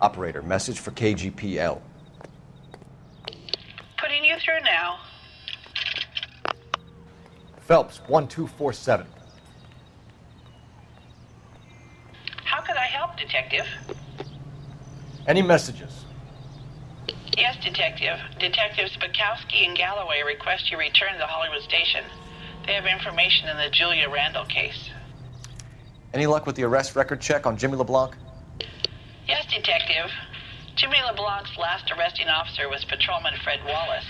Operator, message for KGPL. Putting you through now. Phelps, 1247. How could I help, Detective? Any messages? Yes, Detective. Detectives Bukowski and Galloway request you return to the Hollywood station. They have information in the Julia Randall case. Any luck with the arrest record check on Jimmy LeBlanc? Yes, Detective. Jimmy LeBlanc's last arresting officer was Patrolman Fred Wallace.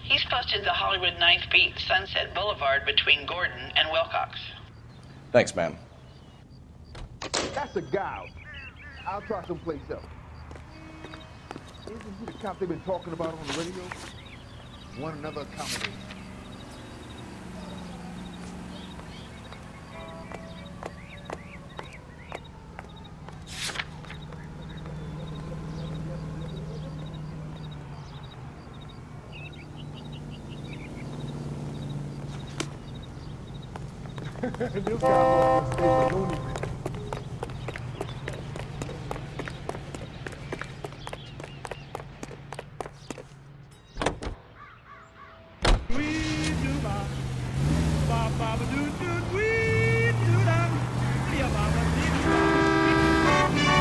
He's posted the Hollywood 9th Beat, Sunset Boulevard between Gordon and Wilcox. Thanks, ma'am. That's a guy. I'll try someplace else. Isn't he the cop they've been talking about on the radio? One another accommodation. This guy wants to stay for loony man.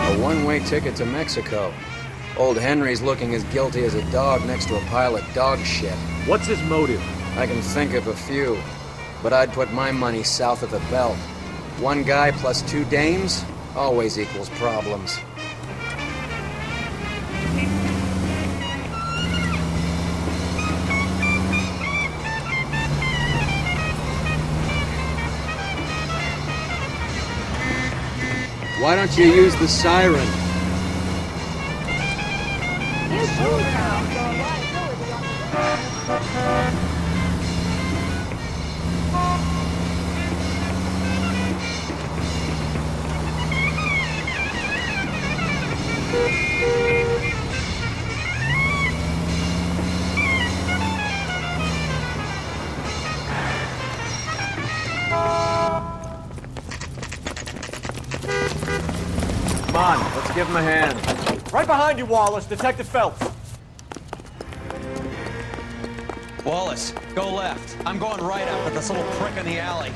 A one-way ticket to Mexico. Old Henry's looking as guilty as a dog next to a pile of dog shit. What's his motive? I can think of a few, but I'd put my money south of the belt. One guy plus two dames always equals problems. Why don't you use the siren? Come on, let's Give him a hand. Right behind you, Wallace. Detective Phelps. Wallace, go left. I'm going right after this little prick in the alley.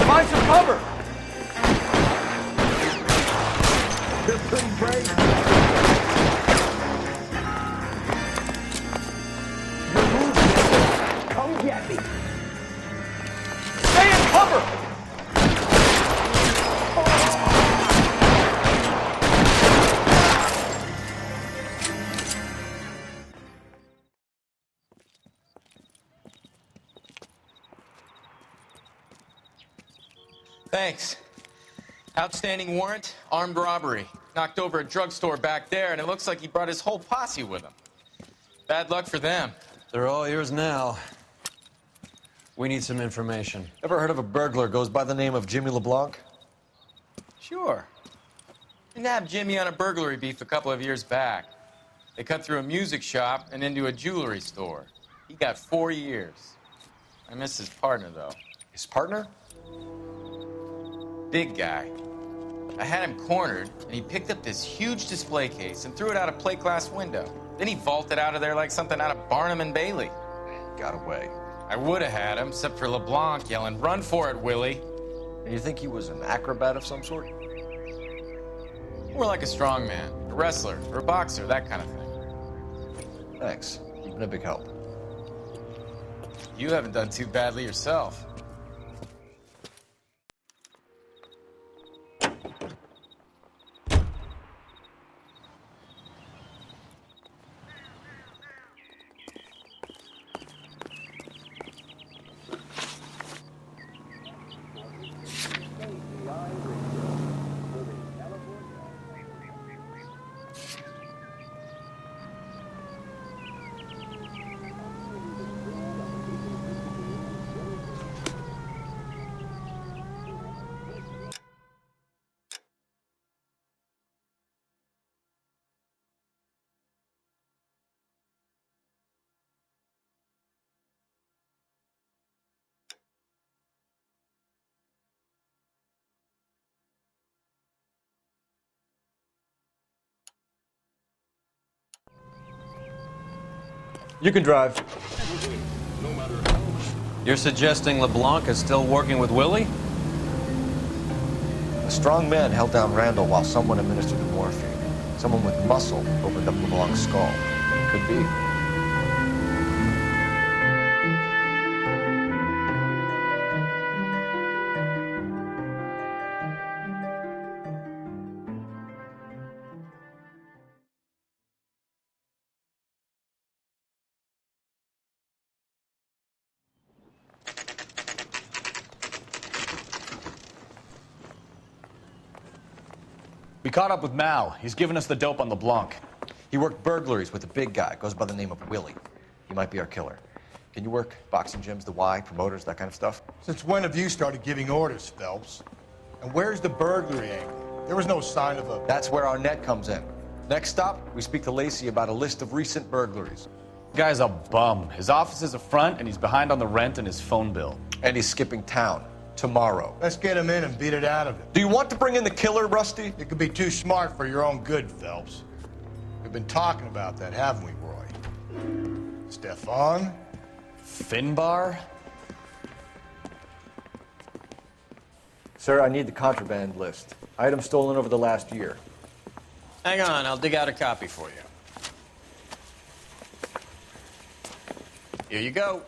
Find some cover! They're pretty brave. You're moving. Come get me. Stay in cover! Thanks. Outstanding warrant, armed robbery. Knocked over a drugstore back there, and it looks like he brought his whole posse with him. Bad luck for them. They're all yours now. We need some information. Ever heard of a burglar goes by the name of Jimmy LeBlanc? Sure. I nabbed Jimmy on a burglary beef a couple of years back. They cut through a music shop and into a jewelry store. He got 4 years. I miss his partner, though. His partner? Big guy. I had him cornered, and he picked up this huge display case and threw it out a plate glass window. Then he vaulted out of there like something out of Barnum and Bailey. Got away. I would have had him, except for LeBlanc yelling, "Run for it, Willie!" And you think he was an acrobat of some sort? More like a strongman, a wrestler, or a boxer, that kind of thing. Thanks. You've been a big help. You haven't done too badly yourself. You can drive. You're suggesting LeBlanc is still working with Willie? A strong man held down Randall while someone administered the morphine. Someone with muscle opened up LeBlanc's skull. Could be. We caught up with Mal. He's given us the dope on LeBlanc. He worked burglaries with a big guy. Goes by the name of Willie. He might be our killer. Can you work boxing gyms, the Y, promoters, that kind of stuff? Since when have you started giving orders, Phelps? And where's the burglary angle? There was no sign of a... That's where our net comes in. Next stop, we speak to Lacey about a list of recent burglaries. Guy's a bum. His office is a front, and he's behind on the rent and his phone bill. And he's skipping town. Tomorrow. Let's get him in and beat it out of him. Do you want to bring in the killer, Rusty? You could be too smart for your own good, Phelps. We've been talking about that, haven't we, Roy? Stefan? Finbar? Sir, I need the contraband list. Items stolen over the last year. Hang on, I'll dig out a copy for you. Here you go.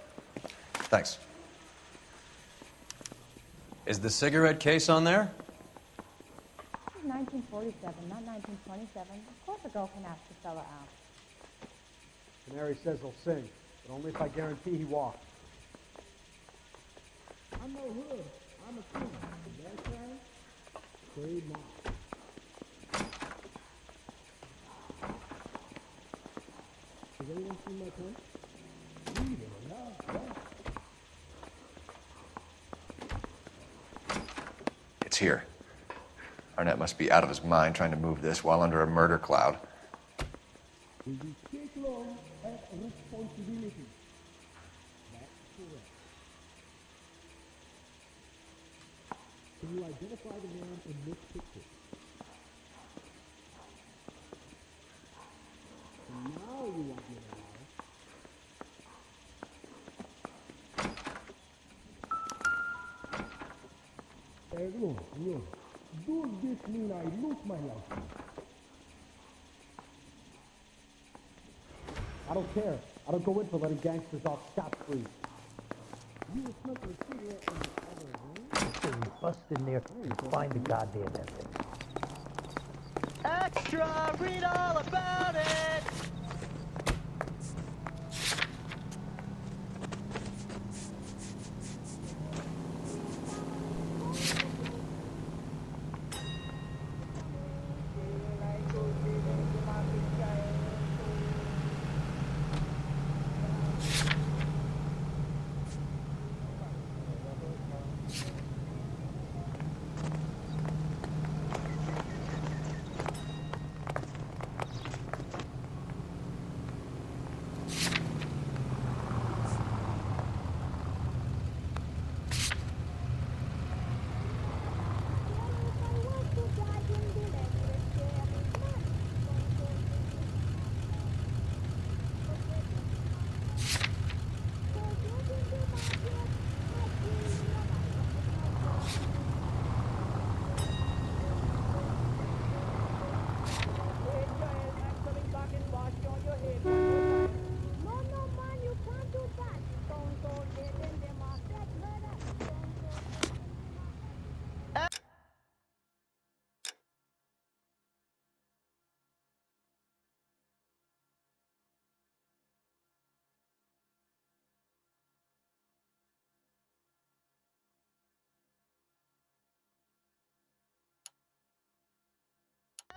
Thanks. Is the cigarette case on there? 1947, not 1927. Of course a girl can ask the fella out. Canary says he'll sing, but only if I guarantee he walks. I'm no hood. It's here. Arnett must be out of his mind trying to move this while under a murder cloud. Can you identify the man in this picture? And now we want you to know. Hey, look. Does this mean I lose my life? I don't care. I don't go in for letting gangsters off scot-free. You were smoking a cigarette in the other room? So we bust in there and find the goddamn evidence. Extra! Read all about it!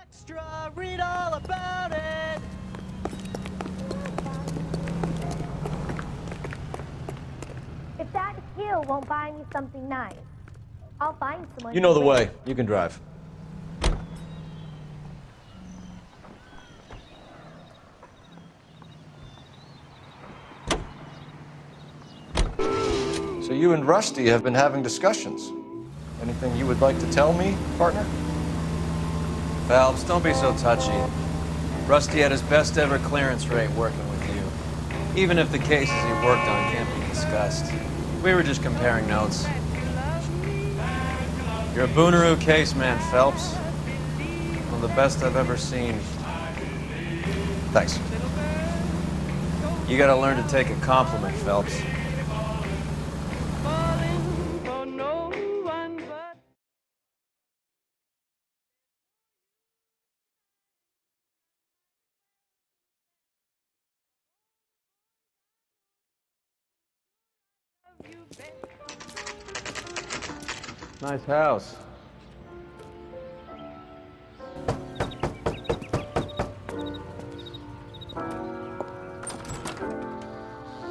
Extra! Read all about it! If that hill won't buy me something nice, I'll find someone. You know the way. You can drive. So you and Rusty have been having discussions. Anything you would like to tell me, partner? Phelps, don't be so touchy. Rusty had his best ever clearance rate working with you. Even if the cases he worked on can't be discussed. We were just comparing notes. You're a Booneroo case man, Phelps. One of the best I've ever seen. Thanks. You gotta learn to take a compliment, Phelps. Nice house.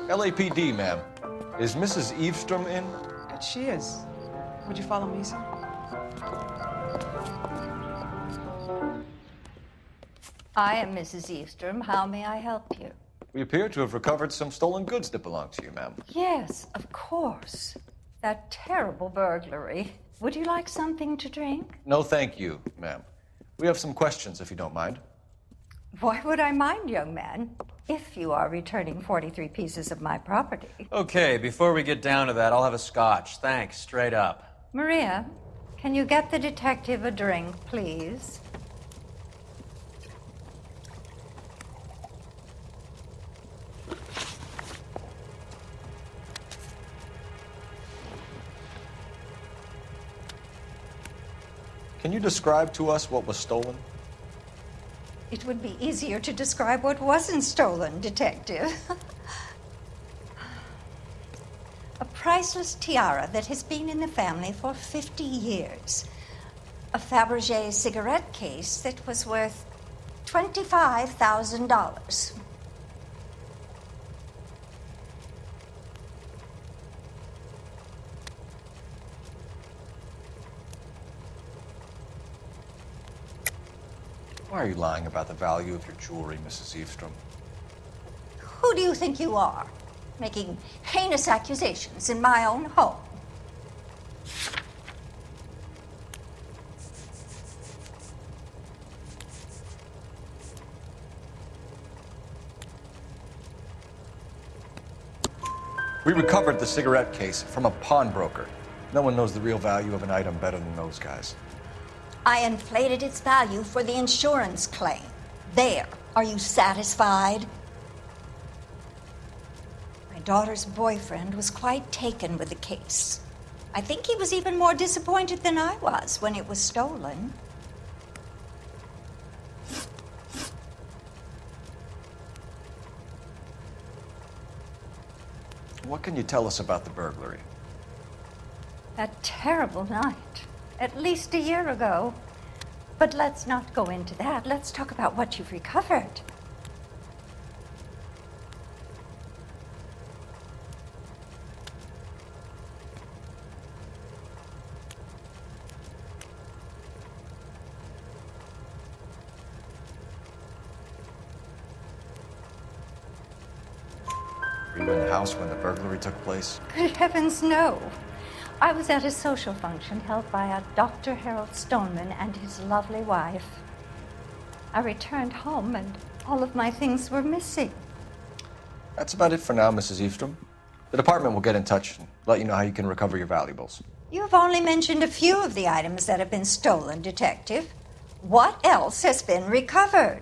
LAPD, ma'am. Is Mrs. Eavestrom in? She is. Would you follow me, sir? I am Mrs. Eavestrom. How may I help you? We appear to have recovered some stolen goods that belong to you, ma'am. Yes, of course. That terrible burglary. Would you like something to drink? No, thank you, ma'am. We have some questions, if you don't mind. Why would I mind, young man, if you are returning 43 pieces of my property? Okay, before we get down to that, I'll have a scotch. Thanks, straight up. Maria, can you get the detective a drink, please? Can you describe to us what was stolen? It would be easier to describe what wasn't stolen, Detective. A priceless tiara that has been in the family for 50 years. A Fabergé cigarette case that was worth $25,000. Why are you lying about the value of your jewelry, Mrs. Eavestrom? Who do you think you are, making heinous accusations in my own home? We recovered the cigarette case from a pawnbroker. No one knows the real value of an item better than those guys. I inflated its value for the insurance claim. There. Are you satisfied? My daughter's boyfriend was quite taken with the case. I think he was even more disappointed than I was when it was stolen. What can you tell us about the burglary? That terrible night. At least a year ago. But let's not go into that. Let's talk about what you've recovered. Were you in the house when the burglary took place? Good heavens, no. I was at a social function held by a Dr. Harold Stoneman and his lovely wife. I returned home and all of my things were missing. That's about it for now, Mrs. Eavestrom. The department will get in touch and let you know how you can recover your valuables. You've only mentioned a few of the items that have been stolen, Detective. What else has been recovered?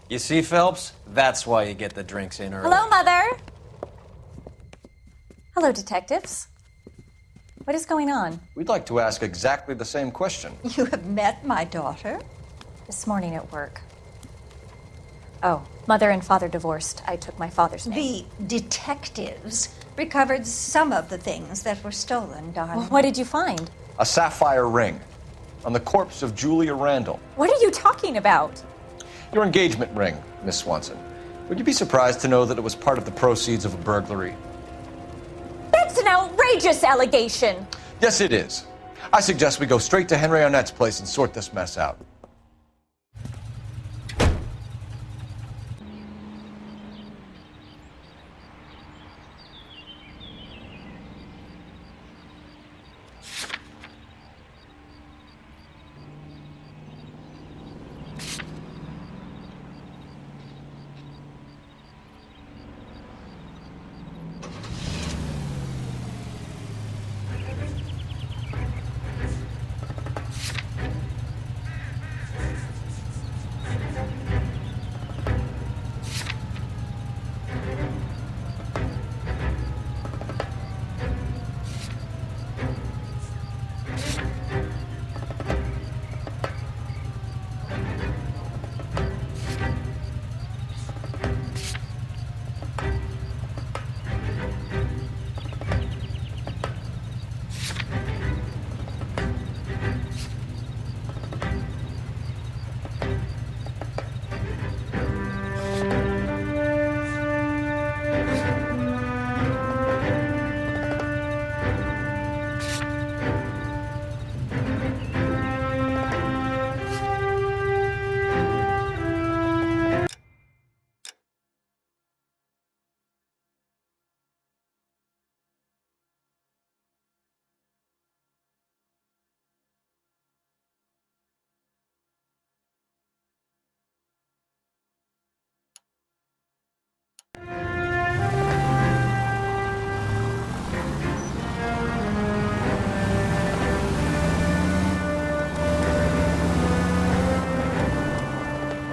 You see, Phelps? That's why you get the drinks in early. Hello, Mother. Hello, detectives. What is going on? We'd like to ask exactly the same question. You have met my daughter? This morning at work. Oh, Mother and Father divorced. I took my father's name. The detectives recovered some of the things that were stolen, darling. Well, what did you find? A sapphire ring on the corpse of Julia Randall. What are you talking about? Your engagement ring, Miss Swanson. Would you be surprised to know that it was part of the proceeds of a burglary? That's an outrageous allegation! Yes, it is. I suggest we go straight to Henry Arnett's place and sort this mess out.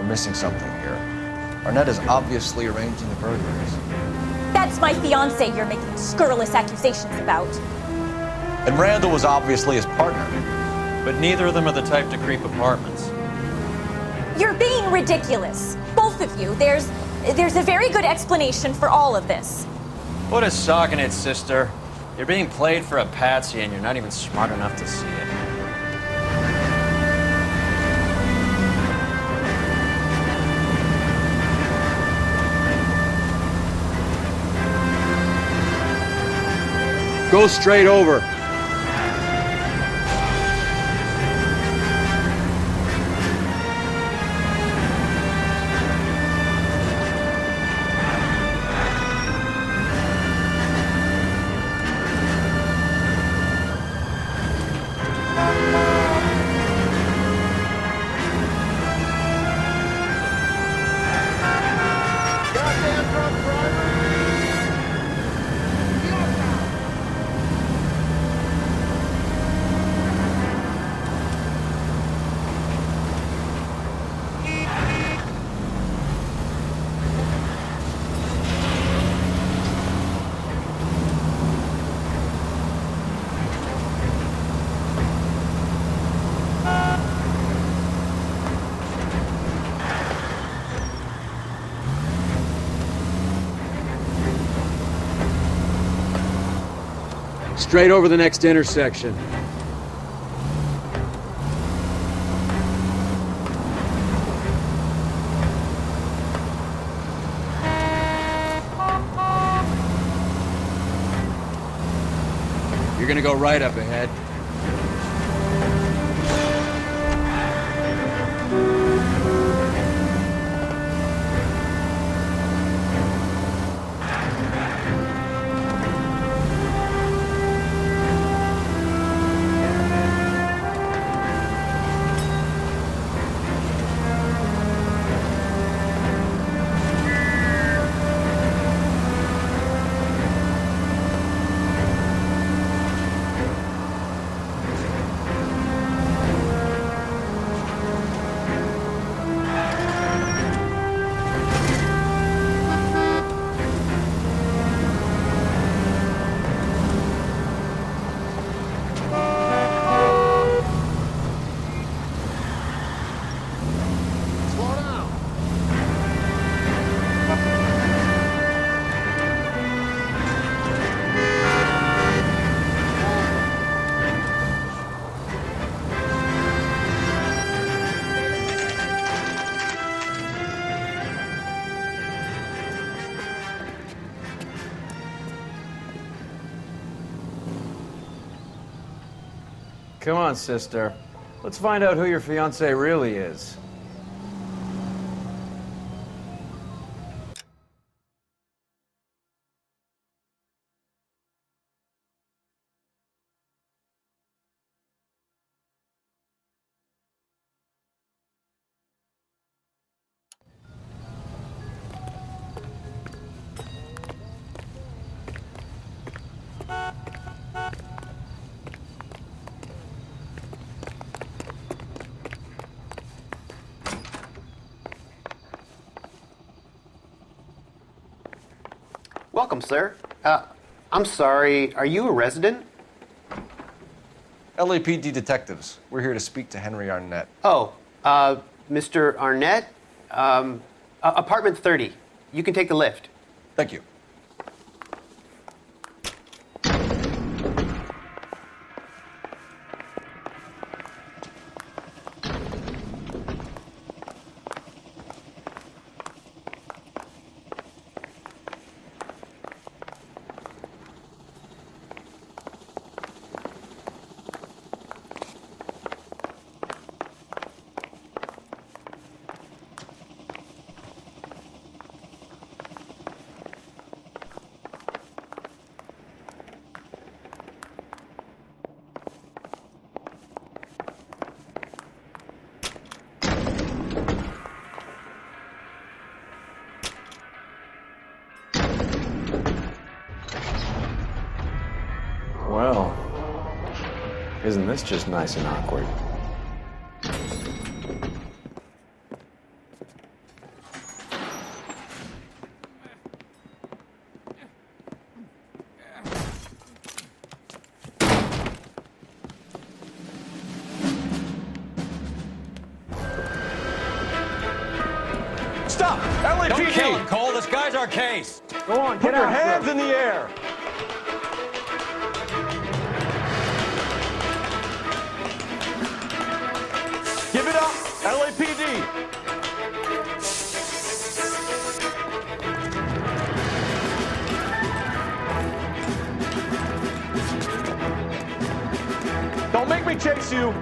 Missing something here. Arnett is obviously arranging the burglaries. That's my fiancé you're making scurrilous accusations about. And Randall was obviously his partner. But neither of them are the type to creep apartments. You're being ridiculous. Both of you. There's a very good explanation for all of this. Put a sock in it, sister. You're being played for a patsy and you're not even smart enough to see it. Go straight over. Straight over the next intersection. You're gonna go right up ahead. Come on, sister. Let's find out who your fiancé really is. Welcome, sir. I'm sorry, are you a resident? LAPD detectives. We're here to speak to Henry Arnett. Oh, Mr. Arnett? Apartment 30. You can take the lift. Thank you. Well, isn't this just nice and awkward? Stop! LAPD! Don't kill him, Cole. This guy's our case. Go on, put your hands in the air. it up, LAPD! Don't make me chase you!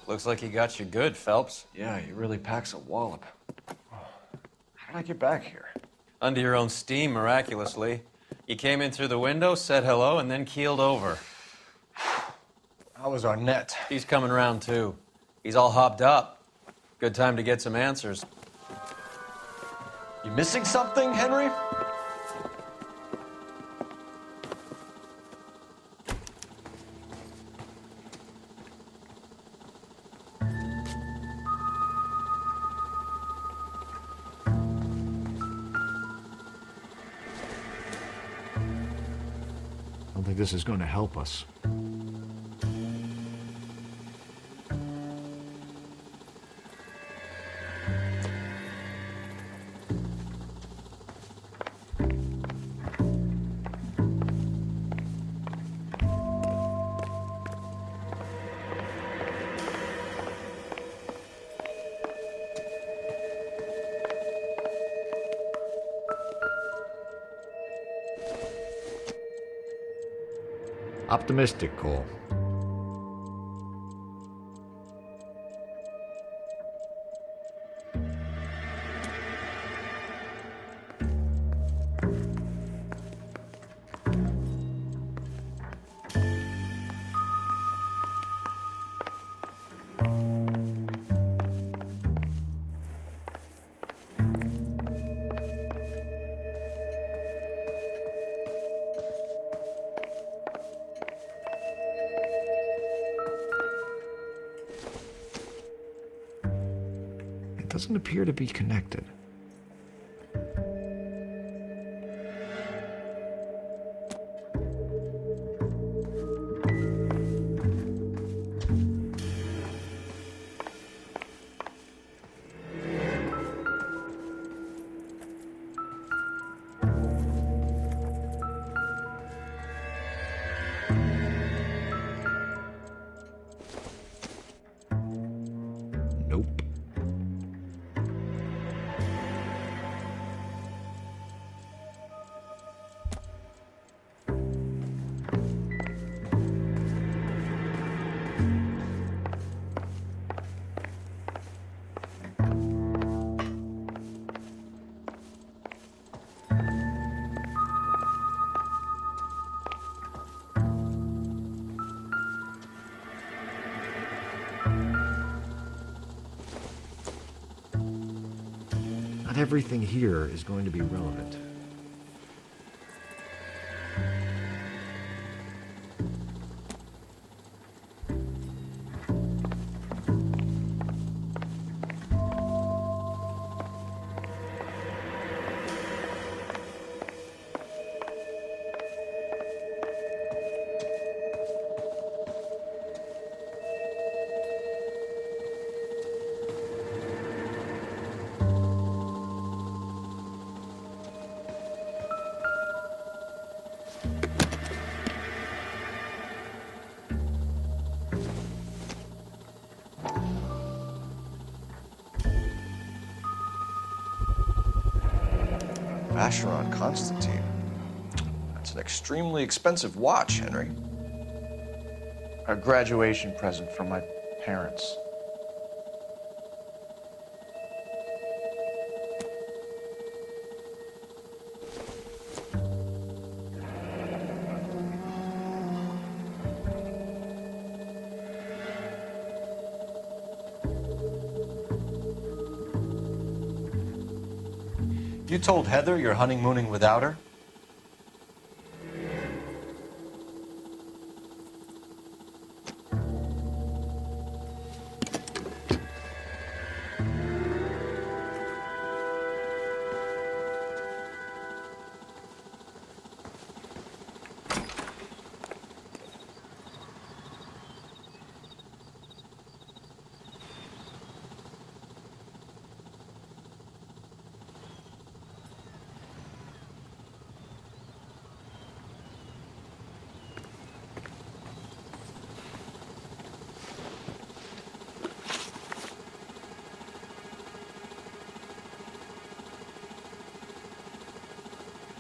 Looks like he got you good, Phelps. Yeah, he really packs a wallop. How did I get back here? Under your own steam, miraculously. You came in through the window, said hello, and then keeled over. How was Arnett? He's coming round, too. He's all hopped up. Good time to get some answers. You missing something, Henry? I don't think this is going to help us. Optimistic, Cole. Doesn't appear to be connected. Not everything here is going to be relevant. Vacheron Constantine. That's an extremely expensive watch, Henry. A graduation present from my parents. You told Heather you're honeymooning without her?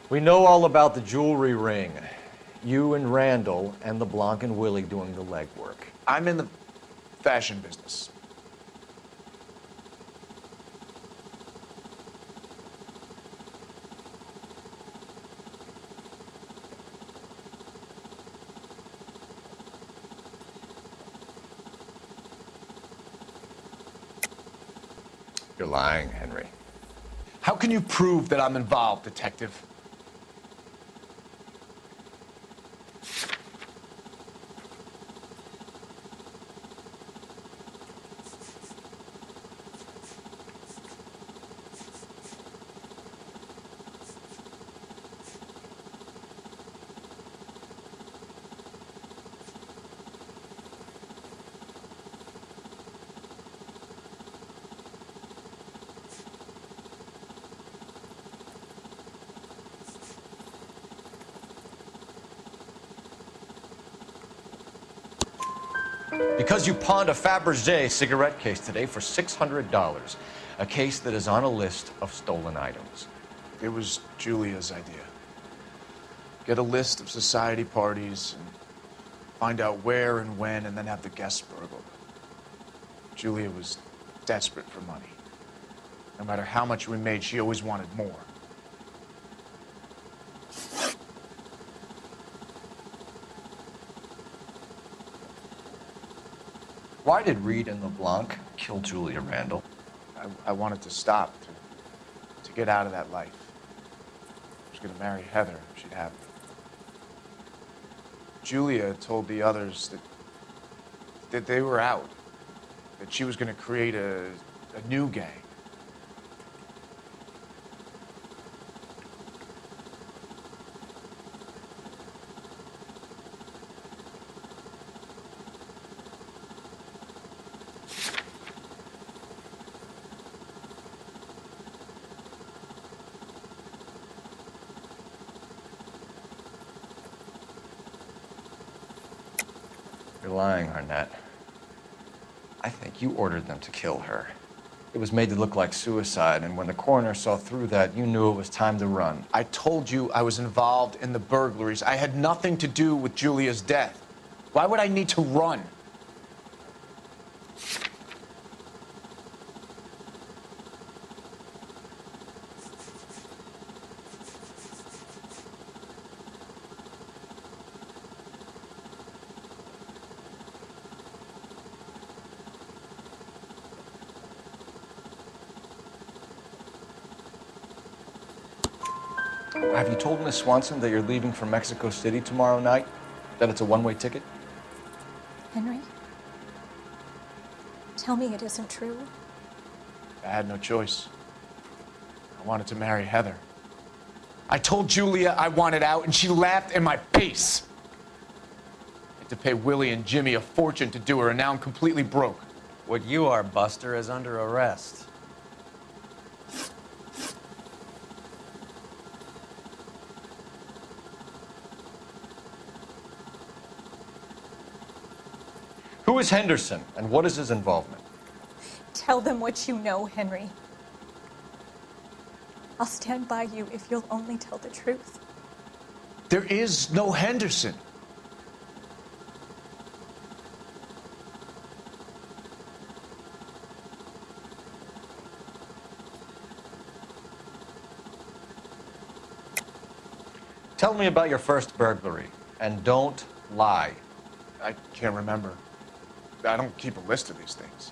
We know all about the jewelry ring. You and Randall and LeBlanc and Willie doing the legwork. I'm in the fashion business. You're lying, Henry. How can you prove that I'm involved, Detective? Because you pawned a Fabergé cigarette case today for $600. A case that is on a list of stolen items. It was Julia's idea. Get a list of society parties and find out where and when and then have the guests burgled. Julia was desperate for money. No matter how much we made, she always wanted more. Why did Reed and LeBlanc kill Julia Randall? I wanted to stop, to get out of that life. I was going to marry Heather if she'd have me. Julia told the others that they were out, that she was going to create a new gang. You're lying, Arnett. I think you ordered them to kill her. It was made to look like suicide, and when the coroner saw through that, you knew it was time to run. I told you I was involved in the burglaries. I had nothing to do with Julia's death. Why would I need to run? Have you told Miss Swanson that you're leaving for Mexico City tomorrow night? That it's a one-way ticket? Henry? Tell me it isn't true. I had no choice. I wanted to marry Heather. I told Julia I wanted out, and she laughed in my face. I had to pay Willie and Jimmy a fortune to do her, and now I'm completely broke. What you are, Buster, is under arrest. Who is Henderson, and what is his involvement? Tell them what you know, Henry. I'll stand by you if you'll only tell the truth. There is no Henderson. Tell me about your first burglary, and don't lie. I can't remember. I don't keep a list of these things.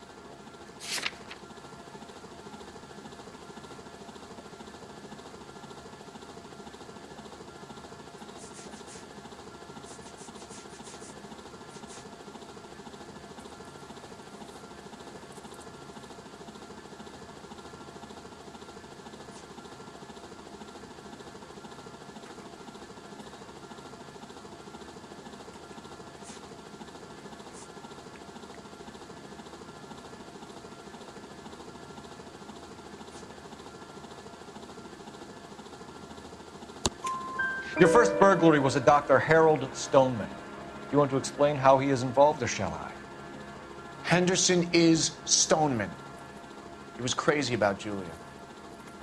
Your first burglary was a Dr. Harold Stoneman. You want to explain how he is involved, or shall I? Henderson is Stoneman. He was crazy about Julia.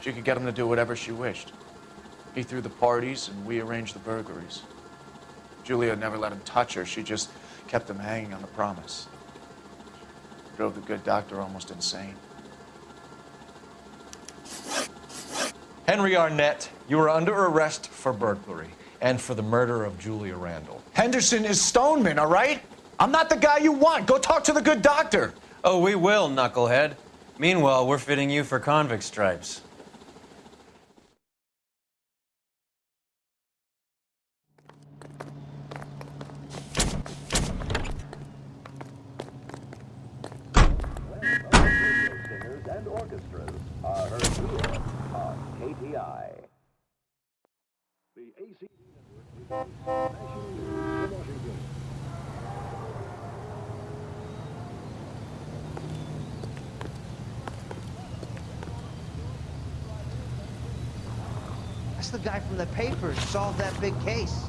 She could get him to do whatever she wished. He threw the parties, and we arranged the burglaries. Julia never let him touch her. She just kept him hanging on the promise. Drove the good doctor almost insane. Henry Arnett, you are under arrest for burglary and for the murder of Julia Randall. Henderson is Stoneman, all right? I'm not the guy you want. Go talk to the good doctor. Oh, we will, knucklehead. Meanwhile, we're fitting you for convict stripes. Singers and orchestras are heard here on KTI. The AC Network is National News in Washington. That's the guy from the papers solved that big case.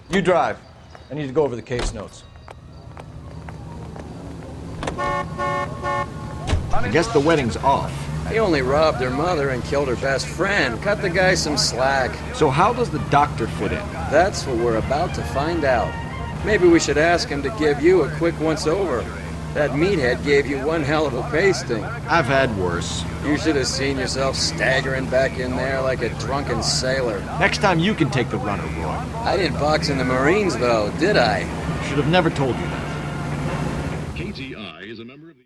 You drive. I need to go over the case notes. I guess the wedding's off. He only robbed her mother and killed her best friend. Cut the guy some slack. So how does the doctor fit in? That's what we're about to find out. Maybe we should ask him to give you a quick once-over. That meathead gave you one hell of a pasting. I've had worse. You should have seen yourself staggering back in there like a drunken sailor. Next time you can take the runner, Roy. I didn't box in the Marines, though, did I? Should have never told you that. KTI is a member of the...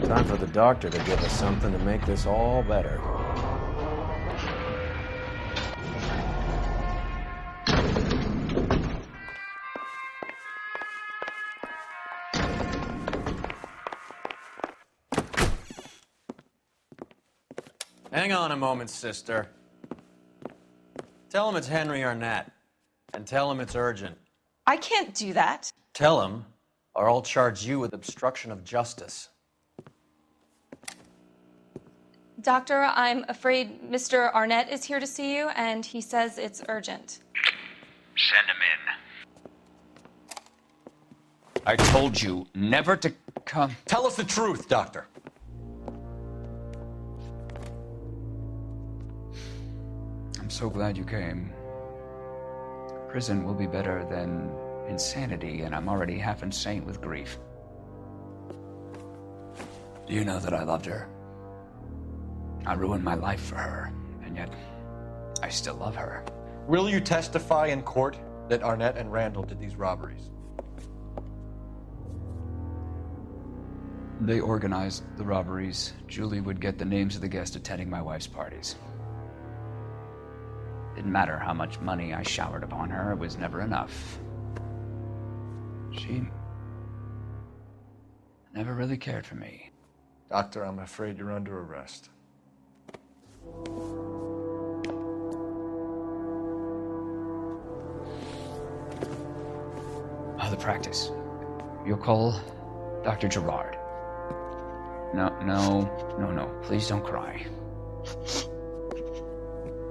Time for the doctor to give us something to make this all better. Hang on a moment, sister. Tell him it's Henry Arnett, and tell him it's urgent. I can't do that. Tell him, or I'll charge you with obstruction of justice. Doctor, I'm afraid Mr. Arnett is here to see you, and he says it's urgent. Send him in. I told you never to come. Tell us the truth, Doctor. I'm so glad you came. Prison will be better than insanity, and I'm already half insane with grief. Do you know that I loved her? I ruined my life for her, and yet I still love her. Will you testify in court that Arnett and Randall did these robberies? They organized the robberies. Julie would get the names of the guests attending my wife's parties. Didn't matter how much money I showered upon her, it was never enough. She never really cared for me. Doctor, I'm afraid you're under arrest. The practice. You'll call Dr. Gerard. No. Please don't cry.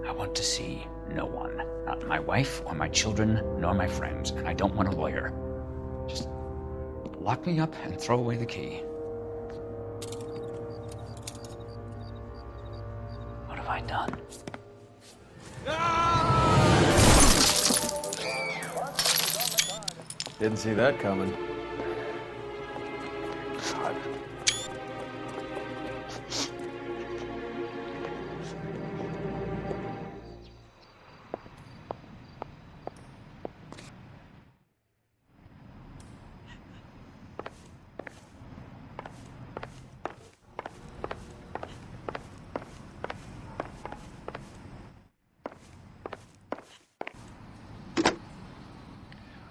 I want to see no one. Not my wife or my children, nor my friends. And I don't want a lawyer. Just lock me up and throw away the key. What have I done? Ah! Didn't see that coming. God.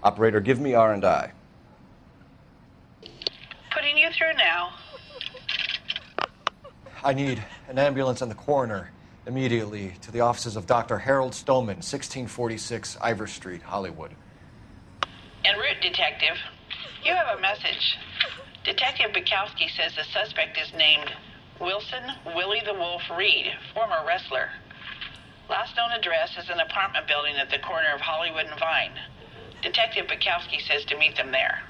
Operator, give me R&I. Putting you through now. I need an ambulance and the coroner immediately to the offices of Dr. Harold Stoneman, 1646 Ivor Street, Hollywood. En route, Detective. You have a message. Detective Bukowski says the suspect is named Wilson Willie the Wolf Reed, former wrestler. Last known address is an apartment building at the corner of Hollywood and Vine. Detective Bukowski says to meet them there.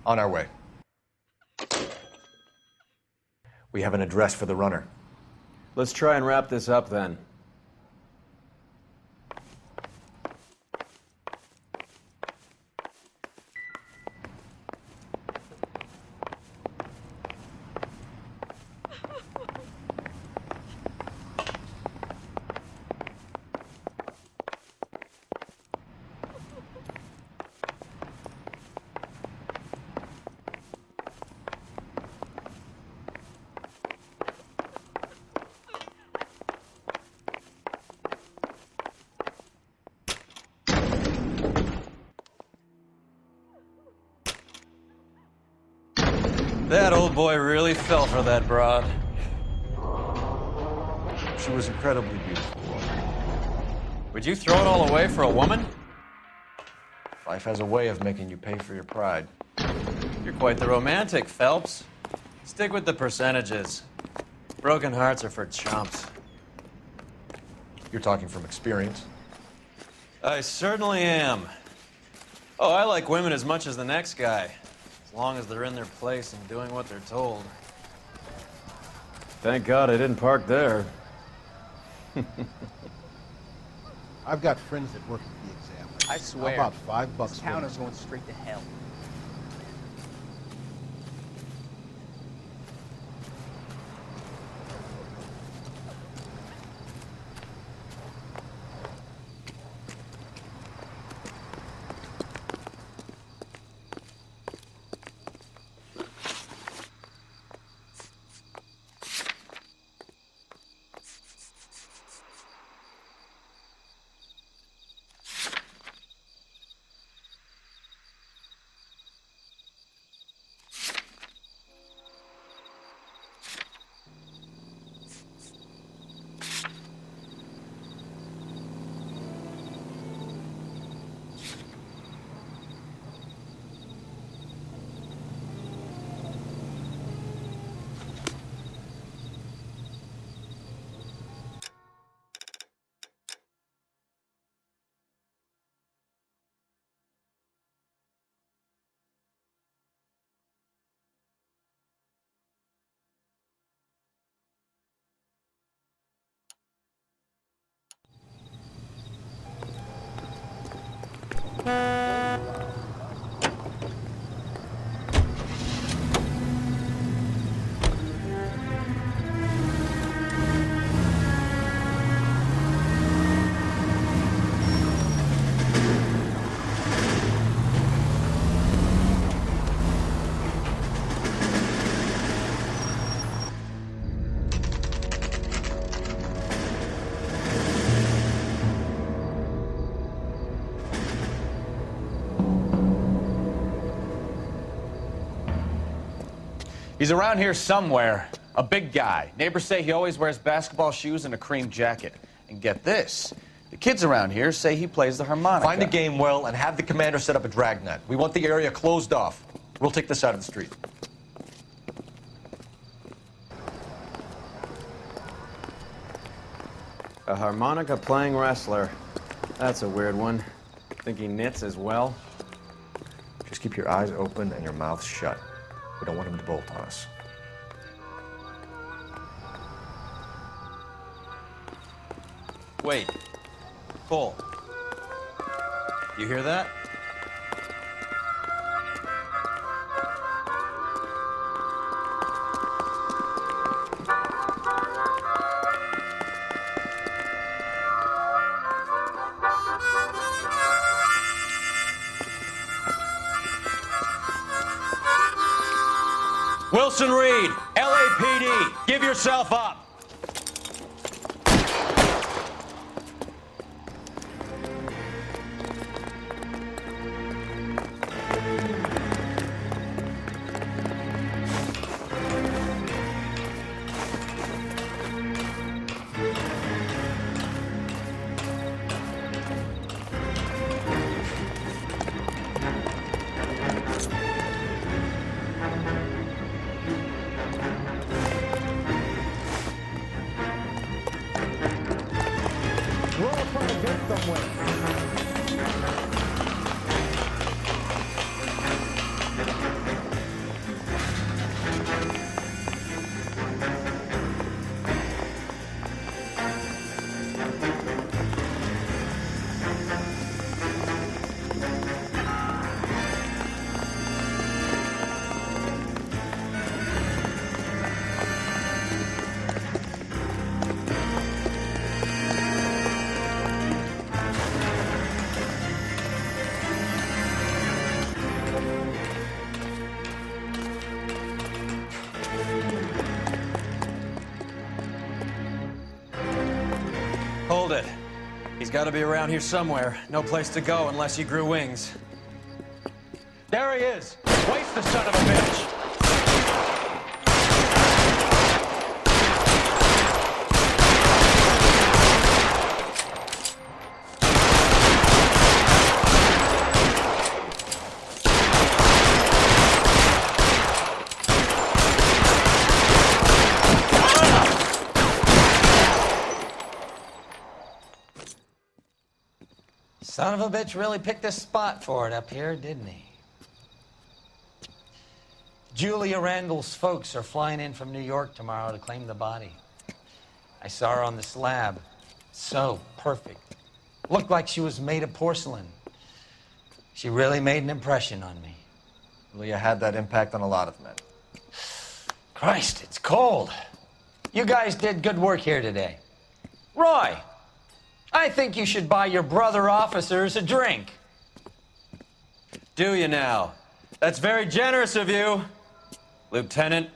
On our way. We have an address for the runner. Let's try and wrap this up then. That old boy really fell for that broad. She was incredibly beautiful. Would you throw it all away for a woman? Life has a way of making you pay for your pride. You're quite the romantic, Phelps. Stick with the percentages. Broken hearts are for chumps. You're talking from experience. I certainly am. Oh, I like women as much as the next guy. As long as they're in their place and doing what they're told. Thank God I didn't park there. I've got friends that work at the exam. I swear. How about $5 This town is going straight to hell. He's around here somewhere. A big guy. Neighbors say he always wears basketball shoes and a cream jacket. And get this, the kids around here say he plays the harmonica. Find the game well and have the commander set up a dragnet. We want the area closed off. We'll take this out of the street. A harmonica playing wrestler. That's a weird one. Think he knits as well? Just keep your eyes open and your mouth shut. We don't want him to bolt on us. Wait. Cole. You hear that? Wilson Reed, LAPD, give yourself up. Hold it. He's got to be around here somewhere. No place to go unless he grew wings. There he is! Waste the son of a bitch! Son of a bitch really picked a spot for it up here, didn't he? Julia Randall's folks are flying in from New York tomorrow to claim the body. I saw her on the slab. So perfect. Looked like she was made of porcelain. She really made an impression on me. Well, you had that impact on a lot of men. Christ, it's cold. You guys did good work here today. Roy, I think you should buy your brother officers a drink. Do you now? That's very generous of you, Lieutenant.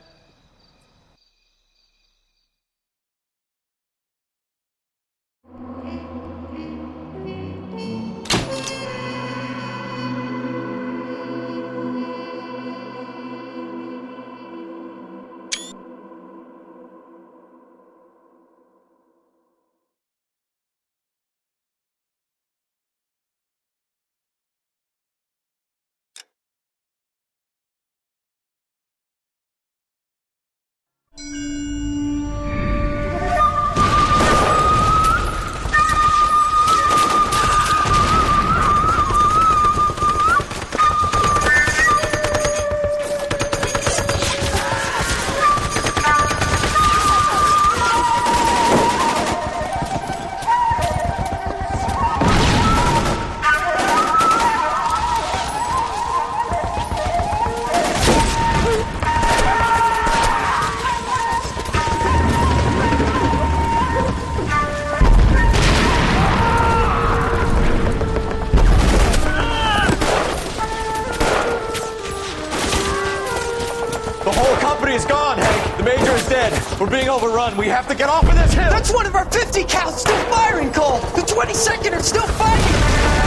We're being overrun. We have to get off of this hill. That's one of our 50 cows still firing, Cole. The 22nd are still fighting.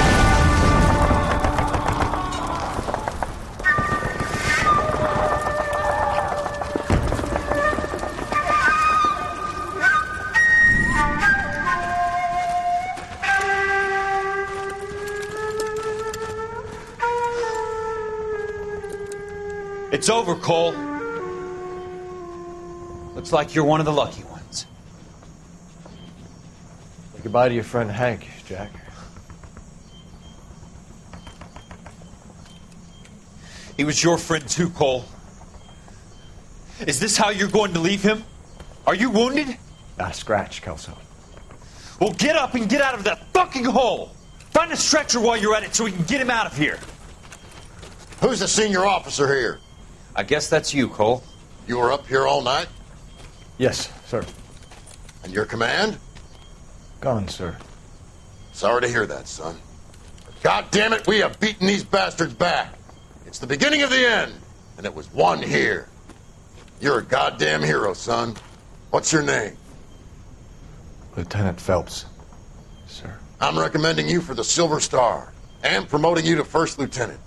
It's over, Cole. Looks like you're one of the lucky ones. Say goodbye to your friend Hank, Jack. He was your friend too, Cole. Is this how you're going to leave him? Are you wounded? Not a scratch, Kelso. Well, get up and get out of that fucking hole! Find a stretcher while you're at it so we can get him out of here. Who's the senior officer here? I guess that's you, Cole. You were up here all night? Yes, sir. And your command? Gone, sir. Sorry to hear that, son. God damn it, we have beaten these bastards back. It's the beginning of the end, and it was won here. You're a goddamn hero, son. What's your name? Lieutenant Phelps, sir. I'm recommending you for the Silver Star and promoting you to First Lieutenant.